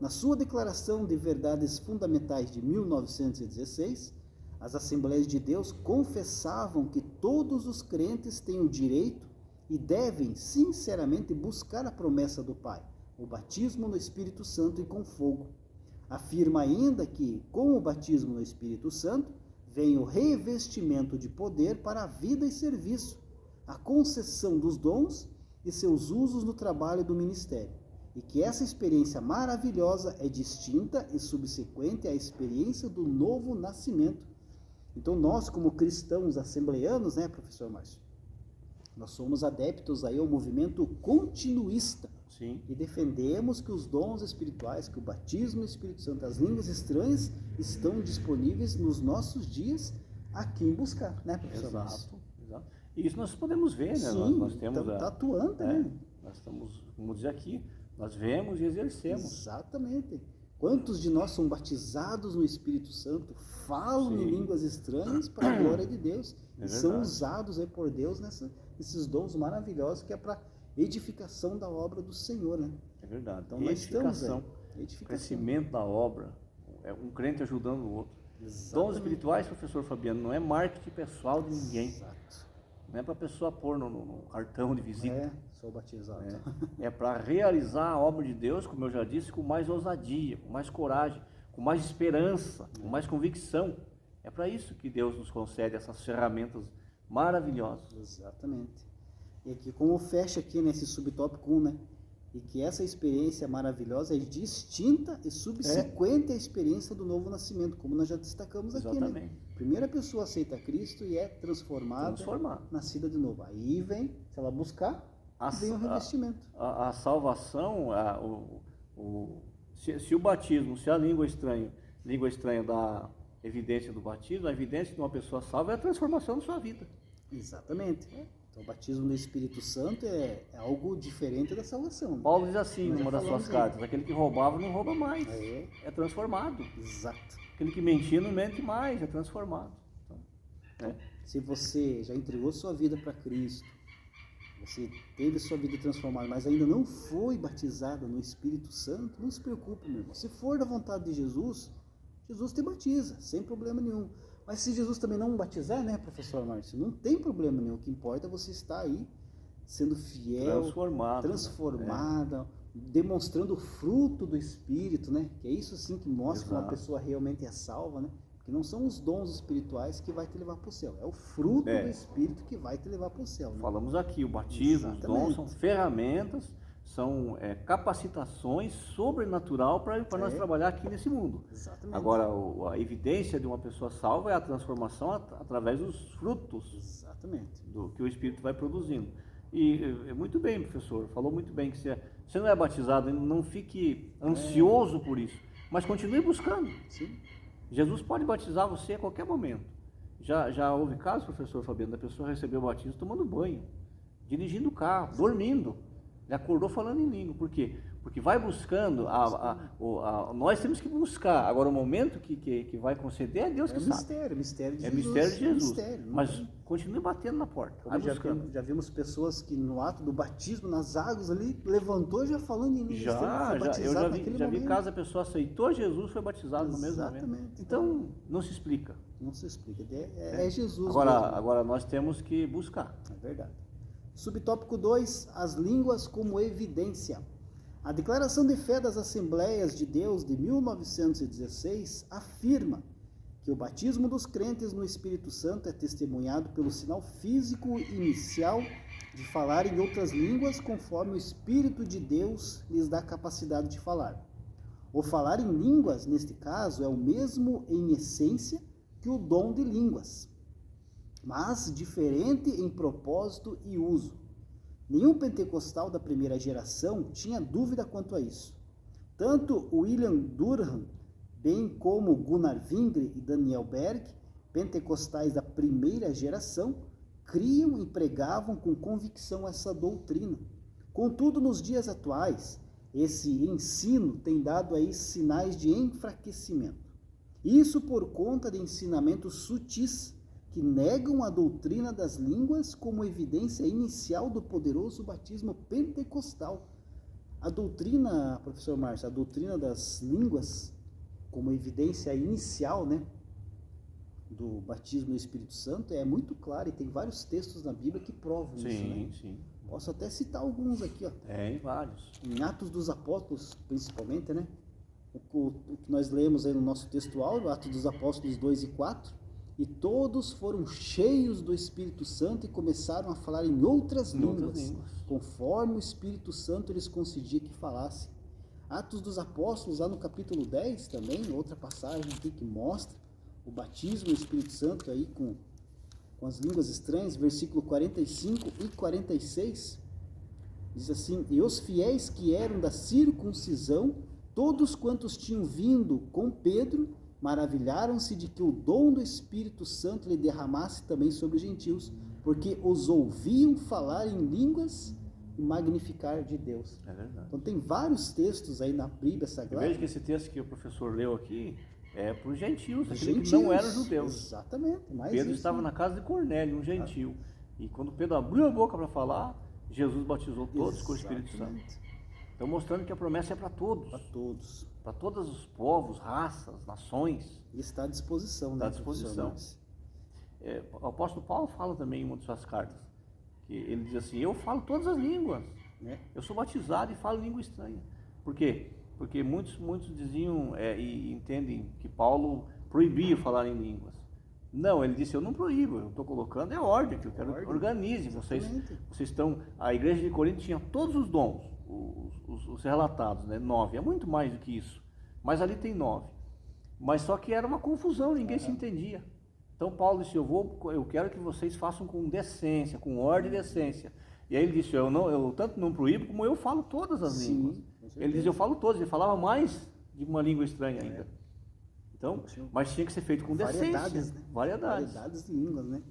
Na sua Declaração de Verdades Fundamentais de 1916, as Assembleias de Deus confessavam que todos os crentes têm o direito e devem sinceramente buscar a promessa do Pai, o batismo no Espírito Santo e com fogo. Afirma ainda que, com o batismo no Espírito Santo, vem o revestimento de poder para a vida e serviço, a concessão dos dons e seus usos no trabalho do ministério, e que essa experiência maravilhosa é distinta e subsequente à experiência do novo nascimento. Então nós, como cristãos assembleanos, né, professor Márcio, nós somos adeptos aí ao movimento continuista. Sim. E defendemos que os dons espirituais, que o batismo no Espírito Santo, as línguas estranhas, estão disponíveis nos nossos dias a quem buscar, né, professor Márcio? Exato. E isso nós podemos ver, né? Sim, nós temos está atuando também. Nós estamos, como diz aqui, nós vemos e exercemos. Exatamente. Quantos de nós são batizados no Espírito Santo, falam em línguas estranhas para a glória de Deus e são usados aí por Deus nesses dons maravilhosos que é para edificação da obra do Senhor, né? É verdade. Então nós estamos aí. Crescimento da obra, um crente ajudando o outro. Exatamente. Dons espirituais, professor Fabiano, não é marketing pessoal de ninguém. Exato. Não é para a pessoa pôr no cartão de visita. Sou batizado. É para realizar a obra de Deus, como eu já disse, com mais ousadia, com mais coragem, com mais esperança, com mais convicção. É para isso que Deus nos concede essas ferramentas maravilhosas. Exatamente. E aqui, como fecha aqui nesse subtópico 1, né? E que essa experiência maravilhosa é distinta e subsequente à experiência do novo nascimento, como nós já destacamos aqui, Exatamente. né? Primeira pessoa aceita Cristo e é transformada, nascida de novo. Aí vem, se ela buscar, vem o revestimento. A salvação, se o batismo, se a língua estranha dá evidência do batismo, a evidência de uma pessoa salva é a transformação da sua vida. Exatamente. Então, o batismo no Espírito Santo é algo diferente da salvação. Né? Paulo diz assim, numa das suas cartas, aquele que roubava não rouba mais, é transformado. Exato. Aquele que mentia não mente mais, é transformado. Então, se você já entregou sua vida para Cristo, você teve sua vida transformada, mas ainda não foi batizado no Espírito Santo, não se preocupe, meu irmão. Se for da vontade de Jesus, Jesus te batiza, sem problema nenhum. Mas se Jesus também não batizar, né, professor Márcio, não tem problema nenhum. O que importa é você estar aí, sendo fiel, transformada, demonstrando o fruto do Espírito, né? Que é isso sim que mostra que uma pessoa realmente é salva, né? Porque não são os dons espirituais que vai te levar para o céu, é o fruto do Espírito que vai te levar para o céu. Né? Falamos aqui, o batismo, os dons são ferramentas, são capacitações sobrenatural para nós trabalhar aqui nesse mundo. Exatamente. Agora, a evidência de uma pessoa salva é a transformação através dos frutos. Exatamente. Do que o Espírito vai produzindo. E muito bem, professor, falou muito bem que você não é batizado, não fique ansioso por isso, mas continue buscando. Sim. Jesus pode batizar você a qualquer momento. Já houve casos, professor Fabiano, da pessoa receber o batismo tomando banho, dirigindo o carro, dormindo. Ele acordou falando em língua. Por quê? Porque vai buscando, nós temos que buscar. Agora, o momento que vai conceder é Deus que sabe. Mistério de Jesus. É mistério de Jesus. Mistério, mas continue batendo na porta. Já vimos pessoas que no ato do batismo, nas águas ali, levantou já falando em língua. Eu já vi caso a pessoa aceitou Jesus, foi batizado no mesmo momento. Então, não se explica. Não se explica. É Jesus agora nós temos que buscar. É verdade. Subtópico 2, as línguas como evidência. A Declaração de Fé das Assembleias de Deus de 1916 afirma que o batismo dos crentes no Espírito Santo é testemunhado pelo sinal físico inicial de falar em outras línguas conforme o Espírito de Deus lhes dá capacidade de falar. O falar em línguas, neste caso, é o mesmo em essência que o dom de línguas, mas diferente em propósito e uso. Nenhum pentecostal da primeira geração tinha dúvida quanto a isso. Tanto William Durham, bem como Gunnar Wingre e Daniel Berg, pentecostais da primeira geração, criam e pregavam com convicção essa doutrina. Contudo, nos dias atuais, esse ensino tem dado aí sinais de enfraquecimento. Isso por conta de ensinamentos sutis que negam a doutrina das línguas como evidência inicial do poderoso batismo pentecostal. A doutrina, professor Márcio, a doutrina das línguas como evidência inicial, né, do batismo no Espírito Santo é muito clara e tem vários textos na Bíblia que provam isso, né? Sim. Posso até citar alguns aqui, ó. Tem vários. Em Atos dos Apóstolos, principalmente, né? O que nós lemos aí no nosso textual, Atos dos Apóstolos 2 e 4, e todos foram cheios do Espírito Santo e começaram a falar em outras línguas, conforme o Espírito Santo lhes concedia que falassem. Atos dos Apóstolos, lá no capítulo 10 também, outra passagem aqui que mostra o batismo do Espírito Santo aí com as línguas estranhas, versículo 45 e 46, diz assim: e os fiéis que eram da circuncisão, todos quantos tinham vindo com Pedro, maravilharam-se de que o dom do Espírito Santo lhe derramasse também sobre os gentios, porque os ouviam falar em línguas e magnificar de Deus. É verdade. Então tem vários textos aí na Bíblia Sagrada. Eu vejo que esse texto que o professor leu aqui é para os gentios, aqueles que não eram judeus. Exatamente. Pedro estava na casa de Cornélio, um gentil. E quando Pedro abriu a boca para falar, Jesus batizou todos com o Espírito Santo. Então mostrando que a promessa é para todos. para todos os povos, raças, nações. Está à disposição, Está né? à disposição. O apóstolo Paulo fala também em uma de suas cartas, que ele diz assim, eu falo todas as línguas, eu sou batizado e falo língua estranha. Por quê? Porque muitos diziam e entendem que Paulo proibia falar em línguas. Não, ele disse, eu não proíbo, eu estou colocando ordem, que eu quero que organize. Vocês estão... A igreja de Corinto tinha todos os dons, os relatados, né? 9, é muito mais do que isso, mas ali tem 9. Mas só que era uma confusão, ninguém se entendia. Então Paulo disse, eu quero que vocês façam com decência, com ordem e decência. E aí ele disse, eu tanto não proíbo, como eu falo todas as línguas. Ele diz, eu falo todas, ele falava mais de uma língua estranha ainda. Então, mas tinha que ser feito com decência. Variedades de línguas, né?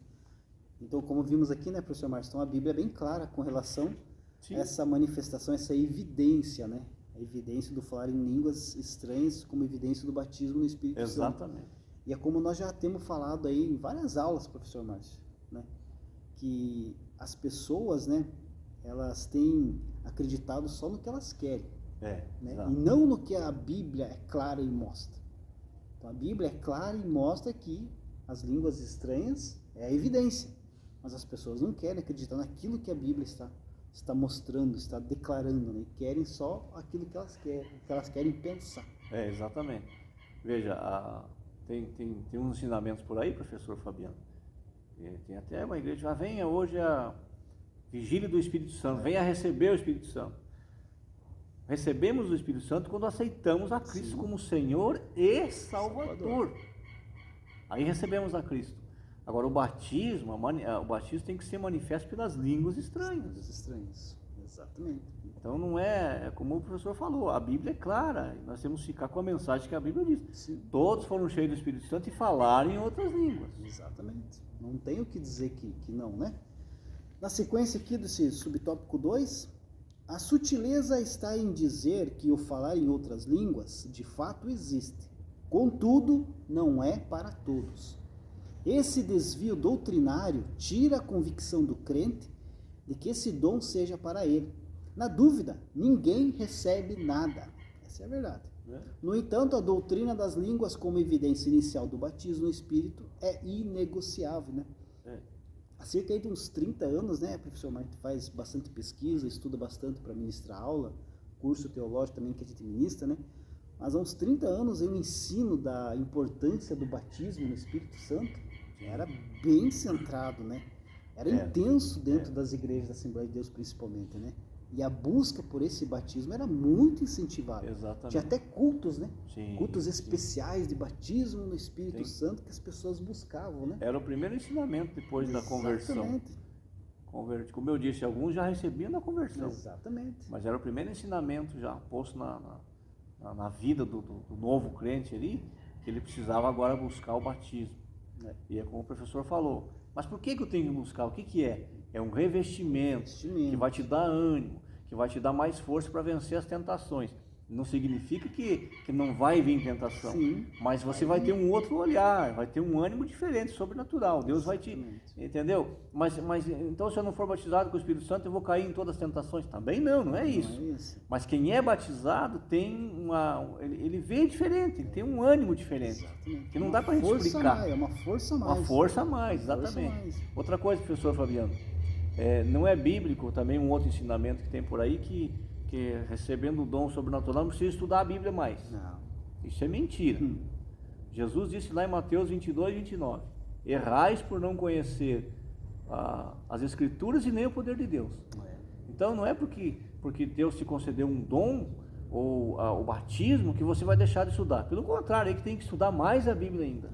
Então, como vimos aqui, né, professor Márcio, então a Bíblia é bem clara com relação a essa manifestação, essa evidência, né? A evidência do falar em línguas estranhas como evidência do batismo no Espírito Santo. Exatamente. E é como nós já temos falado aí em várias aulas, professor Márcio, né? Que as pessoas, né, elas têm acreditado só no que elas querem, né? E não no que a Bíblia é clara e mostra. Então a Bíblia é clara e mostra que as línguas estranhas é a evidência, mas as pessoas não querem acreditar naquilo que a Bíblia está mostrando, está declarando, né? Querem só aquilo que elas querem pensar. Exatamente. Veja, tem uns ensinamentos por aí, professor Fabiano. Tem até uma igreja, venha hoje a vigília do Espírito Santo, venha receber o Espírito Santo. Recebemos o Espírito Santo quando aceitamos a Cristo como Senhor e Salvador. Aí recebemos a Cristo. Agora o batismo tem que ser manifesto pelas línguas estranhas. Exatamente. Então não é como o professor falou, a Bíblia é clara, nós temos que ficar com a mensagem que a Bíblia diz. Sim. Todos foram cheios do Espírito Santo e falaram em outras línguas. Exatamente. Não tem o que dizer que não, né? Na sequência aqui desse subtópico 2, a sutileza está em dizer que o falar em outras línguas de fato existe. Contudo, não é para todos. Esse desvio doutrinário tira a convicção do crente de que esse dom seja para ele. Na dúvida, ninguém recebe nada. Essa é a verdade. No entanto, a doutrina das línguas como evidência inicial do batismo no Espírito é inegociável, né? Há cerca de uns 30 anos, né, professor Martin faz bastante pesquisa, estuda bastante para ministrar aula, curso teológico também que a gente ministra, né? Mas há uns 30 anos o ensino da importância do batismo no Espírito Santo era bem centrado, né? Era intenso dentro das igrejas da Assembleia de Deus principalmente, né? E a busca por esse batismo era muito incentivada. Exatamente. Tinha até cultos, né? Sim, cultos especiais de batismo no Espírito Santo que as pessoas buscavam, né? Era o primeiro ensinamento depois da conversão. Como eu disse, alguns já recebiam na conversão. Exatamente. Mas era o primeiro ensinamento já posto na vida do novo crente ali, que ele precisava agora buscar o batismo. E é como o professor falou. Mas por que eu tenho que buscar? O que é? É um revestimento que vai te dar ânimo, que vai te dar mais força para vencer as tentações. Não significa que não vai vir tentação, mas você vai ter um outro olhar, vai ter um ânimo diferente, sobrenatural. Deus vai te... Entendeu? Mas então se eu não for batizado com o Espírito Santo, eu vou cair em todas as tentações? Também não é isso. Mas quem é batizado tem ele vê diferente, ele tem um ânimo diferente. Que não dá para a gente explicar. É uma força a mais. Uma força a mais, exatamente. Outra coisa, professor Fabiano, não é bíblico também um outro ensinamento que tem por aí que recebendo o dom sobrenatural não precisa estudar a Bíblia mais. Não. Isso é mentira. Jesus disse lá em Mateus 22, 29, errais por não conhecer as Escrituras e nem o poder de Deus. Então não é porque Deus te concedeu um dom ou o batismo que você vai deixar de estudar. Pelo contrário, é que tem que estudar mais a Bíblia ainda,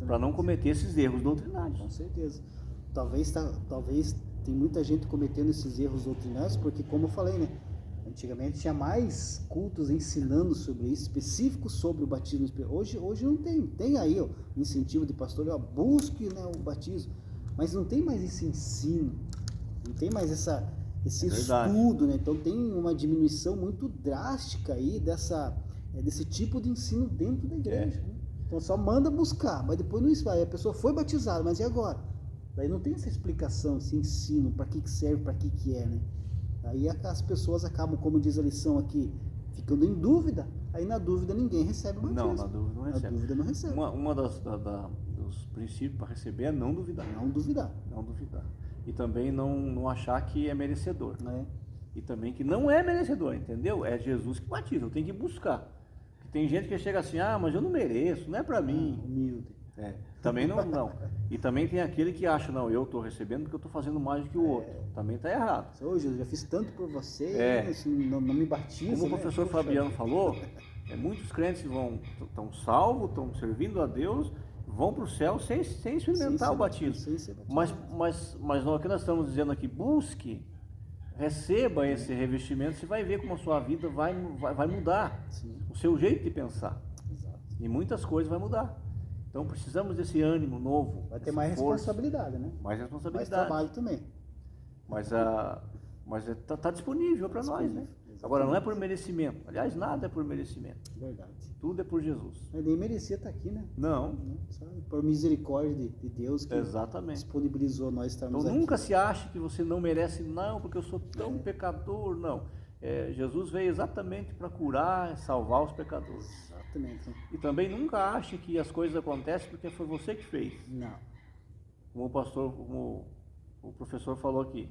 para não cometer esses erros doutrinários. Com certeza. Talvez tem muita gente cometendo esses erros doutrinários, porque como eu falei, né? Antigamente tinha mais cultos ensinando sobre isso, específicos sobre o batismo espiritual. Hoje não tem. Tem aí o incentivo de pastor, busque, né, o batismo. Mas não tem mais esse ensino, não tem mais esse estudo, né? Então tem uma diminuição muito drástica aí desse tipo de ensino dentro da igreja. Né? Então só manda buscar, mas depois não vai. A pessoa foi batizada, mas e agora? Daí não tem essa explicação, esse ensino, para que serve, para que é, né? Aí as pessoas acabam, como diz a lição aqui, ficando em dúvida, aí na dúvida ninguém recebe o batismo. Não, na dúvida não recebe. Na dúvida não recebe. Uma dos princípios para receber é não duvidar. Não duvidar. Não duvidar. E também não achar que é merecedor. É. E também que não é merecedor, entendeu? É Jesus que batiza, eu tenho que buscar. Tem gente que chega assim, mas eu não mereço, não é para mim. Humilde. Também não. E também tem aquele que acha, não, eu estou recebendo porque eu estou fazendo mais do que o outro. Também está errado. Hoje eu já fiz tanto por você, assim, não me batiza. Como o professor Fabiano falou, muitos crentes estão salvos, estão servindo a Deus, vão para o céu sem experimentar o batismo. Sem ser batizado. Mas o que nós estamos dizendo aqui, busque, receba esse revestimento, você vai ver como a sua vida vai mudar. Sim. O seu jeito de pensar. Exato. E muitas coisas vai mudar. Então precisamos desse ânimo novo. Vai ter mais responsabilidade, né? Mais responsabilidade. Mais trabalho também. Mas está disponível para nós, né? Exatamente. Agora não é por merecimento. Aliás, nada é por merecimento. Verdade. Tudo é por Jesus. Eu nem merecia estar aqui, né? Não. Sabe? Por misericórdia de Deus que Exatamente. disponibilizou nós estarmos Então aqui. nunca se ache que você não merece, não, porque eu sou tão pecador, não. Jesus veio exatamente para curar, salvar os pecadores. Exatamente. E também nunca ache que as coisas acontecem porque foi você que fez. Não. Como o professor falou aqui,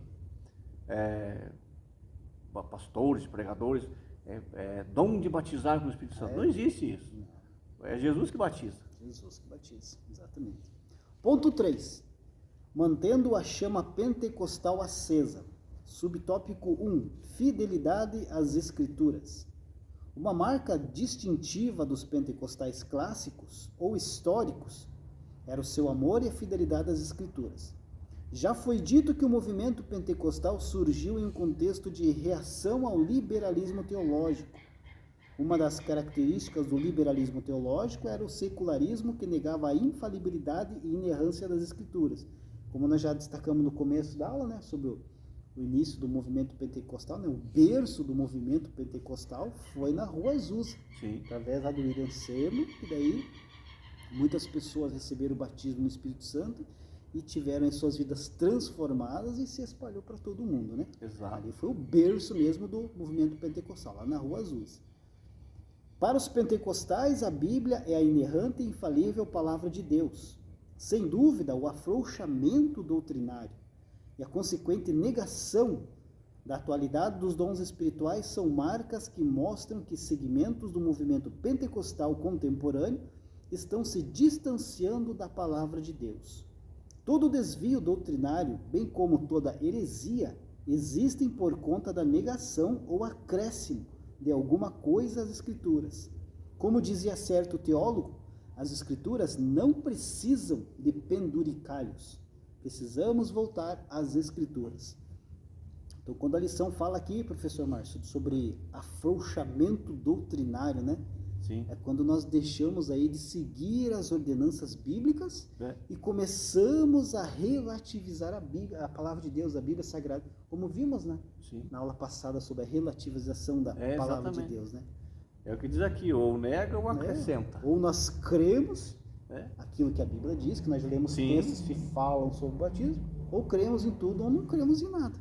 pastores, pregadores, dom de batizar com o Espírito Santo. Não existe isso. Não. É Jesus que batiza. Jesus que batiza, exatamente. Ponto 3. Mantendo a chama pentecostal acesa. Subtópico 1. Fidelidade às Escrituras. Uma marca distintiva dos pentecostais clássicos ou históricos era o seu amor e a fidelidade às Escrituras. Já foi dito que o movimento pentecostal surgiu em um contexto de reação ao liberalismo teológico. Uma das características do liberalismo teológico era o secularismo que negava a infalibilidade e inerrância das Escrituras. Como nós já destacamos no começo da aula, né, sobre o início do movimento pentecostal, né, o berço do movimento pentecostal foi na Rua Azusa, através lá do William Seymour, e daí muitas pessoas receberam o batismo no Espírito Santo e tiveram as suas vidas transformadas e se espalhou para todo mundo, né? Exato. Ali foi o berço mesmo do movimento pentecostal, lá na Rua Azusa. Para os pentecostais, a Bíblia é a inerrante e infalível palavra de Deus. Sem dúvida, o afrouxamento doutrinário e a consequente negação da atualidade dos dons espirituais são marcas que mostram que segmentos do movimento pentecostal contemporâneo estão se distanciando da palavra de Deus. Todo desvio doutrinário, bem como toda heresia, existem por conta da negação ou acréscimo de alguma coisa às Escrituras. Como dizia certo teólogo, as Escrituras não precisam de penduricalhos. Precisamos voltar às Escrituras. Então, quando a lição fala aqui, professor Márcio, sobre afrouxamento doutrinário, né? Sim. É quando nós deixamos aí de seguir as ordenanças bíblicas e começamos a relativizar a Bíblia, a palavra de Deus, a Bíblia Sagrada, como vimos, né? Sim. Na aula passada sobre a relativização da palavra de Deus, né? É o que diz aqui, ou nega ou acrescenta. Ou nós cremos aquilo que a Bíblia diz, que nós lemos textos que falam sobre o batismo, ou cremos em tudo ou não cremos em nada.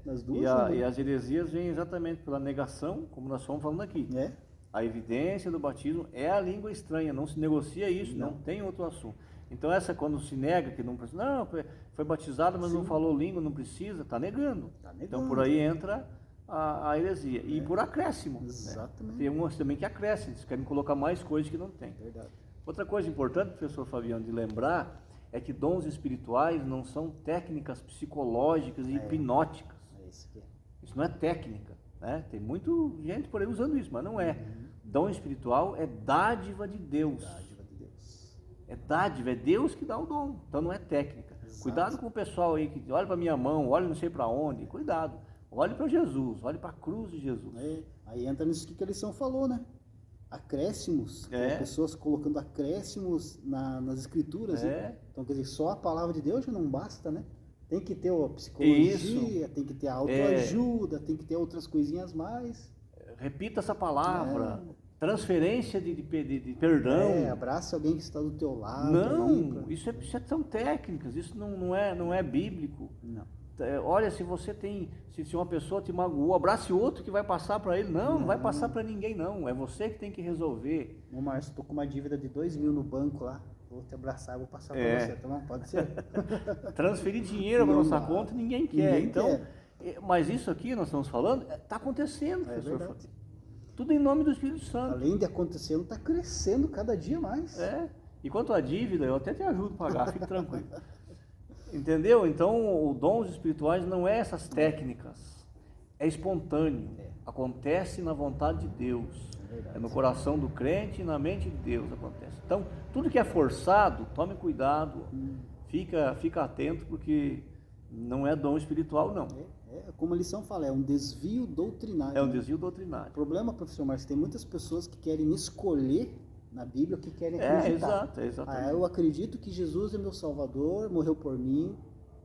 Nas duas, e as heresias vêm exatamente pela negação, como nós estamos falando aqui. A evidência do batismo é a língua estranha, não se negocia isso, não tem outro assunto. Então quando se nega que não precisa, não, foi batizado, mas não falou língua, não precisa, está negando. Então por aí entra a heresia. E por acréscimo. Exatamente. Tem umas também que acrescem, eles querem colocar mais coisas que não tem. Verdade. Outra coisa importante, professor Fabiano, de lembrar, é que dons espirituais não são técnicas psicológicas e hipnóticas. Isso não é técnica. Tem muita gente por aí usando isso, mas não é. Dom espiritual é dádiva de Deus. Dádiva de Deus. É dádiva, é Deus que dá o dom. Então não é técnica. Exato. Cuidado com o pessoal aí que olha para minha mão, olha não sei para onde. Cuidado. Olhe para Jesus, olhe para a cruz de Jesus. Aí entra nisso que a lição falou, né? Acréscimos. Pessoas colocando acréscimos nas escrituras. Então, quer dizer, só a palavra de Deus já não basta, né? Tem que ter a psicologia, tem que ter a autoajuda, tem que ter outras coisinhas mais. Repita essa palavra. Transferência de perdão. Abrace alguém que está do teu lado. Não, isso são técnicas, isso não é bíblico. Não. Olha, se você tem, se uma pessoa te magoou, abrace outro que vai passar para ele. Não vai passar para ninguém não, é você que tem que resolver. Ô Márcio, estou com uma dívida de 2.000 no banco lá, vou te abraçar, vou passar para você, tá bom? Pode ser? Transferir dinheiro para nossa conta ninguém quer. Ninguém então, quer. Mas isso aqui nós estamos falando, está acontecendo, professor. Verdade. Tudo em nome do Espírito Santo. Além de acontecendo, está crescendo cada dia mais. E quanto à dívida, eu até te ajudo a pagar, fique tranquilo. Entendeu? Então, o dons espirituais não é essas técnicas, é espontâneo, acontece na vontade de Deus, é no coração do crente e na mente de Deus acontece. Então, tudo que é forçado, tome cuidado, fica atento, porque não é dom espiritual, não. Como a lição fala, é um desvio doutrinário. É um desvio doutrinário. O problema, professor Márcio, tem muitas pessoas que querem escolher na Bíblia o que querem acreditar. Exatamente. Eu acredito que Jesus é meu Salvador, morreu por mim,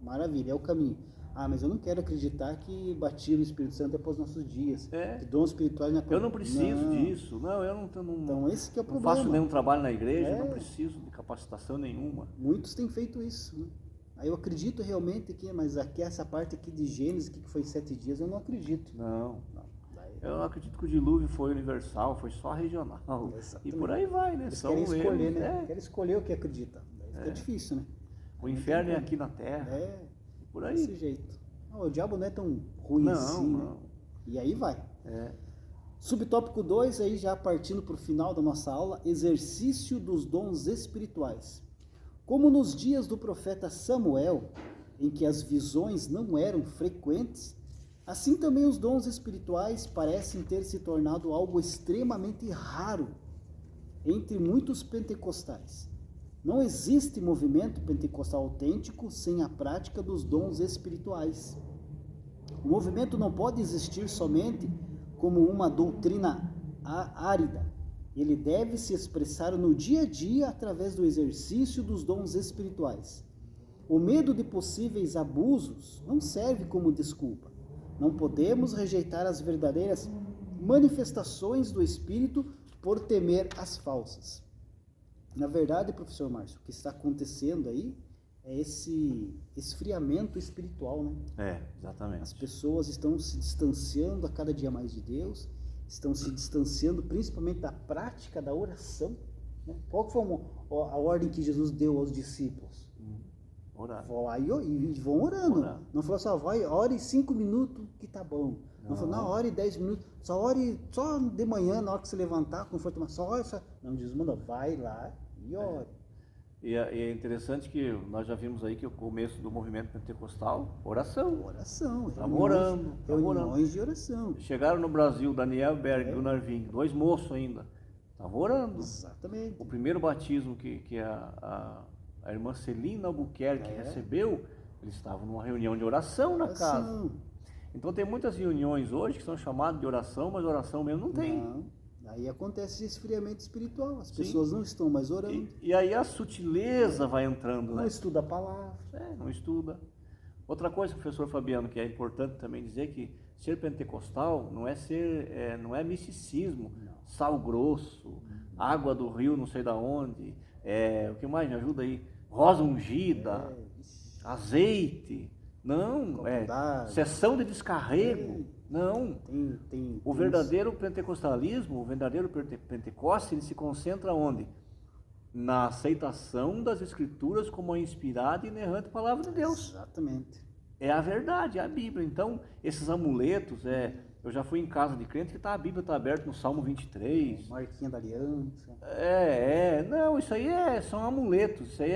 maravilha, é o caminho. Mas eu não quero acreditar que batismo no Espírito Santo é para os nossos dias. Que dons espirituais na Eu não preciso disso. Não, eu não Então esse que é o problema. Não faço nenhum trabalho na igreja, não preciso de capacitação nenhuma. Muitos têm feito isso, né? Aí eu acredito realmente que, mas aqui essa parte aqui de Gênesis, que foi 7 dias, eu não acredito. Não. Eu não acredito que o dilúvio foi universal, foi só regional. Exatamente. E por aí vai, né? Eles querem escolher, né? Querem escolher o que acredita. Daí fica difícil, né? O inferno é aqui na terra. E por aí. Desse jeito. O diabo não é tão ruim assim, né? E aí vai. Subtópico 2, aí já partindo para o final da nossa aula, exercício dos dons espirituais. Como nos dias do profeta Samuel, em que as visões não eram frequentes, assim também os dons espirituais parecem ter se tornado algo extremamente raro entre muitos pentecostais. Não existe movimento pentecostal autêntico sem a prática dos dons espirituais. O movimento não pode existir somente como uma doutrina árida. Ele deve se expressar no dia a dia através do exercício dos dons espirituais. O medo de possíveis abusos não serve como desculpa. Não podemos rejeitar as verdadeiras manifestações do Espírito por temer as falsas. Na verdade, professor Márcio, o que está acontecendo aí é esse esfriamento espiritual, né? Exatamente. As pessoas estão se distanciando a cada dia mais de Deus, estão se distanciando principalmente da prática da oração. Né? Qual foi a ordem que Jesus deu aos discípulos? Orar. E vão orando. Não falou só, ore 5 minutos que tá bom. Não falou, não, ore 10 minutos. Só de manhã, na hora que você levantar, quando for tomar, só ore. Não, Jesus mandou, vai lá e ore. E é interessante que nós já vimos aí que o começo do movimento pentecostal, oração. Estavam orando. Reuniões de oração. Chegaram no Brasil, Daniel Berg e Gunnar Ving, 2 moços ainda, estavam orando. Exatamente. O primeiro batismo que a irmã Celina Albuquerque recebeu, eles estavam numa reunião de oração na casa. Então tem muitas reuniões hoje que são chamadas de oração, mas oração mesmo não tem. Aí acontece esse esfriamento espiritual, as pessoas não estão mais orando. E aí a sutileza vai entrando, né? Não estuda a palavra. Não estuda. Outra coisa, professor Fabiano, que é importante também dizer que ser pentecostal não é misticismo, sal grosso, água do rio não sei da onde, o que mais me ajuda aí? Rosa ungida, azeite, não, sessão de descarrego, não. O verdadeiro pentecostalismo, o verdadeiro Pentecoste, ele se concentra onde? Na aceitação das Escrituras como a inspirada e inerrante palavra de Deus. Exatamente. É a verdade, é a Bíblia. Então, esses amuletos, eu já fui em casa de crente que a Bíblia está aberta no Salmo 23. Marquinha da aliança. Não, isso aí são amuletos, isso aí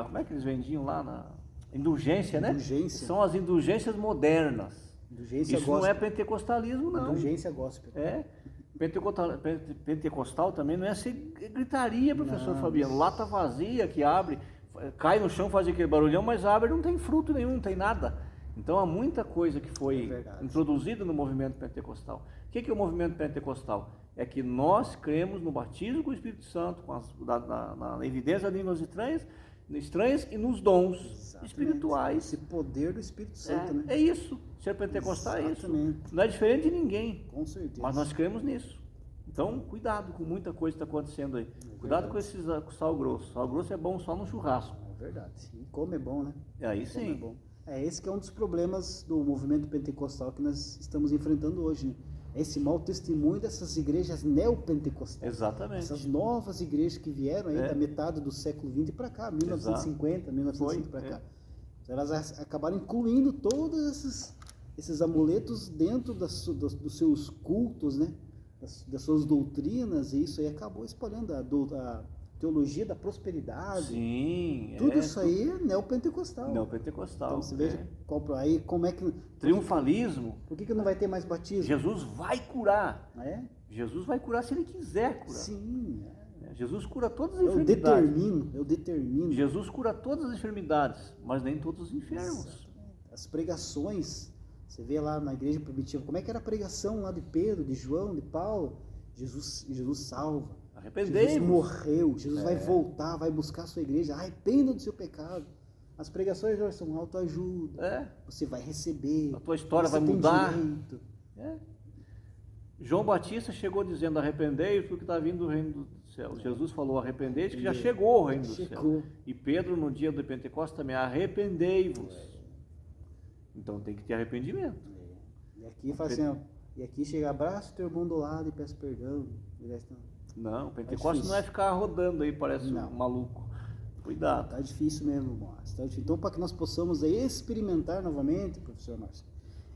como é que eles vendiam lá na indulgência, né? Indulgência. São as indulgências modernas. Indulgência isso gospel. não é pentecostalismo, não. Indulgência gospel. Pentecostal também não é ser gritaria, professor Fabiano. Lata vazia que abre, cai no chão, faz aquele barulhão, mas abre, não tem fruto nenhum, não tem nada. Então há muita coisa que foi introduzida no movimento pentecostal. O que é o movimento pentecostal? É que nós cremos no batismo com o Espírito Santo, na evidência de línguas estranhas e nos dons espirituais. Esse poder do Espírito Santo, né? É isso. Ser pentecostal é isso. Não é diferente de ninguém. Com certeza. Mas nós cremos nisso. Então, cuidado com muita coisa que está acontecendo aí. Cuidado com esse sal grosso. Sal grosso é bom só no churrasco. É verdade. E como é bom, né? Aí sim. É bom. Esse que é um dos problemas do movimento pentecostal que nós estamos enfrentando hoje, né? Esse mau testemunho dessas igrejas neopentecostais. Exatamente. Essas novas igrejas que vieram aí da metade do século XX para cá, 1950, 1950 para cá. Elas acabaram incluindo todos esses amuletos dentro dos seus cultos, né? Das suas doutrinas, e isso aí acabou espalhando a teologia da prosperidade. Sim. Tudo isso aí é neopentecostal. Neopentecostal. Então você veja aí como é que... Triunfalismo. Por que não vai ter mais batismo? Jesus vai curar. É? Jesus vai curar se ele quiser curar. Sim. Jesus cura todas as enfermidades. Eu determino. Jesus cura todas as enfermidades, mas nem todos os enfermos. Exatamente. As pregações, você vê lá na igreja primitiva, como é que era a pregação lá de Pedro, de João, de Paulo? Jesus salva. Arrependei-vos. Jesus morreu, Jesus vai voltar, vai buscar a sua igreja, arrependa do seu pecado. As pregações já são autoajuda. Você vai receber. A tua história vai mudar. João Batista chegou dizendo: arrependei-vos porque está vindo o reino do céu. Jesus falou: arrependei-vos que já chegou o reino do céu. E Pedro, no dia do Pentecostes, também: arrependei-vos. Então tem que ter arrependimento. E aqui faz assim, e aqui chega, abraça o teu irmão do lado e peça perdão. Não, o Pentecostes não é ficar rodando aí, parece um maluco. Cuidado. Tá difícil mesmo, Márcio. Então, para que nós possamos aí experimentar novamente, professor Márcio,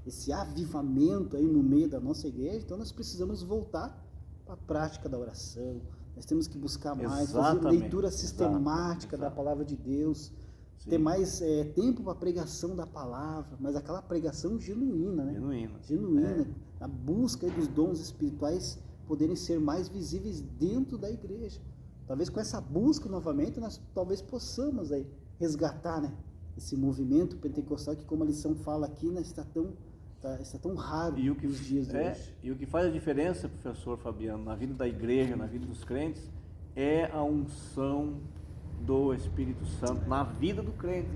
esse avivamento aí no meio da nossa igreja, então nós precisamos voltar para a prática da oração. Nós temos que buscar mais, fazer leitura sistemática da palavra de Deus, ter mais tempo para a pregação da palavra, mas aquela pregação genuína, né? Genuína. A busca aí dos dons espirituais poderem ser mais visíveis dentro da igreja. Talvez com essa busca novamente, nós talvez possamos aí resgatar, né, esse movimento pentecostal que, como a lição fala aqui, né, está tão raro nos dias de hoje. E o que faz a diferença, professor Fabiano, na vida da igreja, na vida dos crentes, é a unção do Espírito Santo na vida do crente.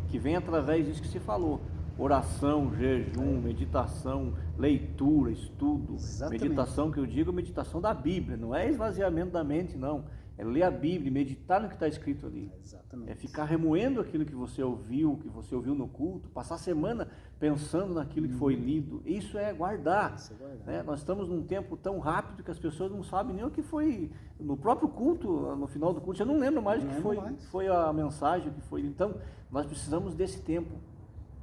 Que vem através disso que se falou. Oração, jejum, meditação, leitura, estudo. Exatamente. Meditação, que eu digo, meditação da Bíblia, não é esvaziamento da mente, não. É ler a Bíblia, meditar no que está escrito ali. Exatamente. É ficar remoendo aquilo que você ouviu no culto, passar a semana pensando naquilo que foi lido. Isso é guardar. Né? Nós estamos num tempo tão rápido que as pessoas não sabem nem o que foi no próprio culto, no final do culto. Eu não lembro mais o que foi a mensagem, o que foi. Então, nós precisamos desse tempo.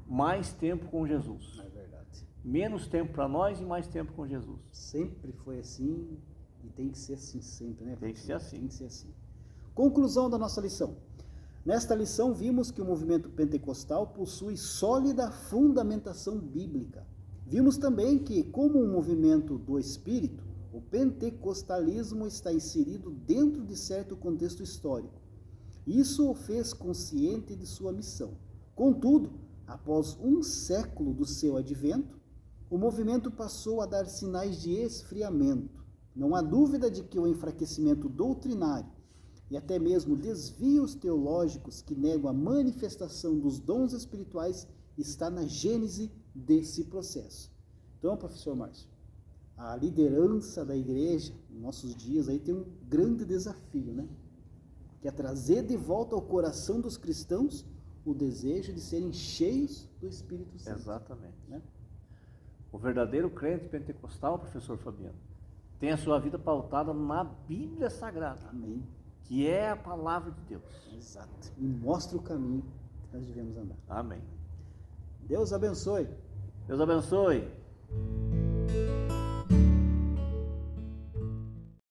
Mais tempo com Jesus. É verdade. Menos tempo para nós e mais tempo com Jesus. Sempre foi assim e tem que ser assim sempre, né? Tem que ser assim. Conclusão da nossa lição. Nesta lição vimos que o movimento pentecostal possui sólida fundamentação bíblica. Vimos também que, como um movimento do Espírito, o pentecostalismo está inserido dentro de certo contexto histórico. Isso o fez consciente de sua missão. Contudo, após um século do seu advento, o movimento passou a dar sinais de esfriamento. Não há dúvida de que o enfraquecimento doutrinário e até mesmo desvios teológicos que negam a manifestação dos dons espirituais está na gênese desse processo. Então, professor Márcio, a liderança da igreja, nos nossos dias, aí tem um grande desafio, né? Que é trazer de volta ao coração dos cristãos o desejo de serem cheios do Espírito Santo. Exatamente. Né? O verdadeiro crente pentecostal, professor Fabiano, tem a sua vida pautada na Bíblia Sagrada. Amém. Que é a palavra de Deus. Exato. E mostra o caminho que nós devemos andar. Amém. Deus abençoe. Deus abençoe.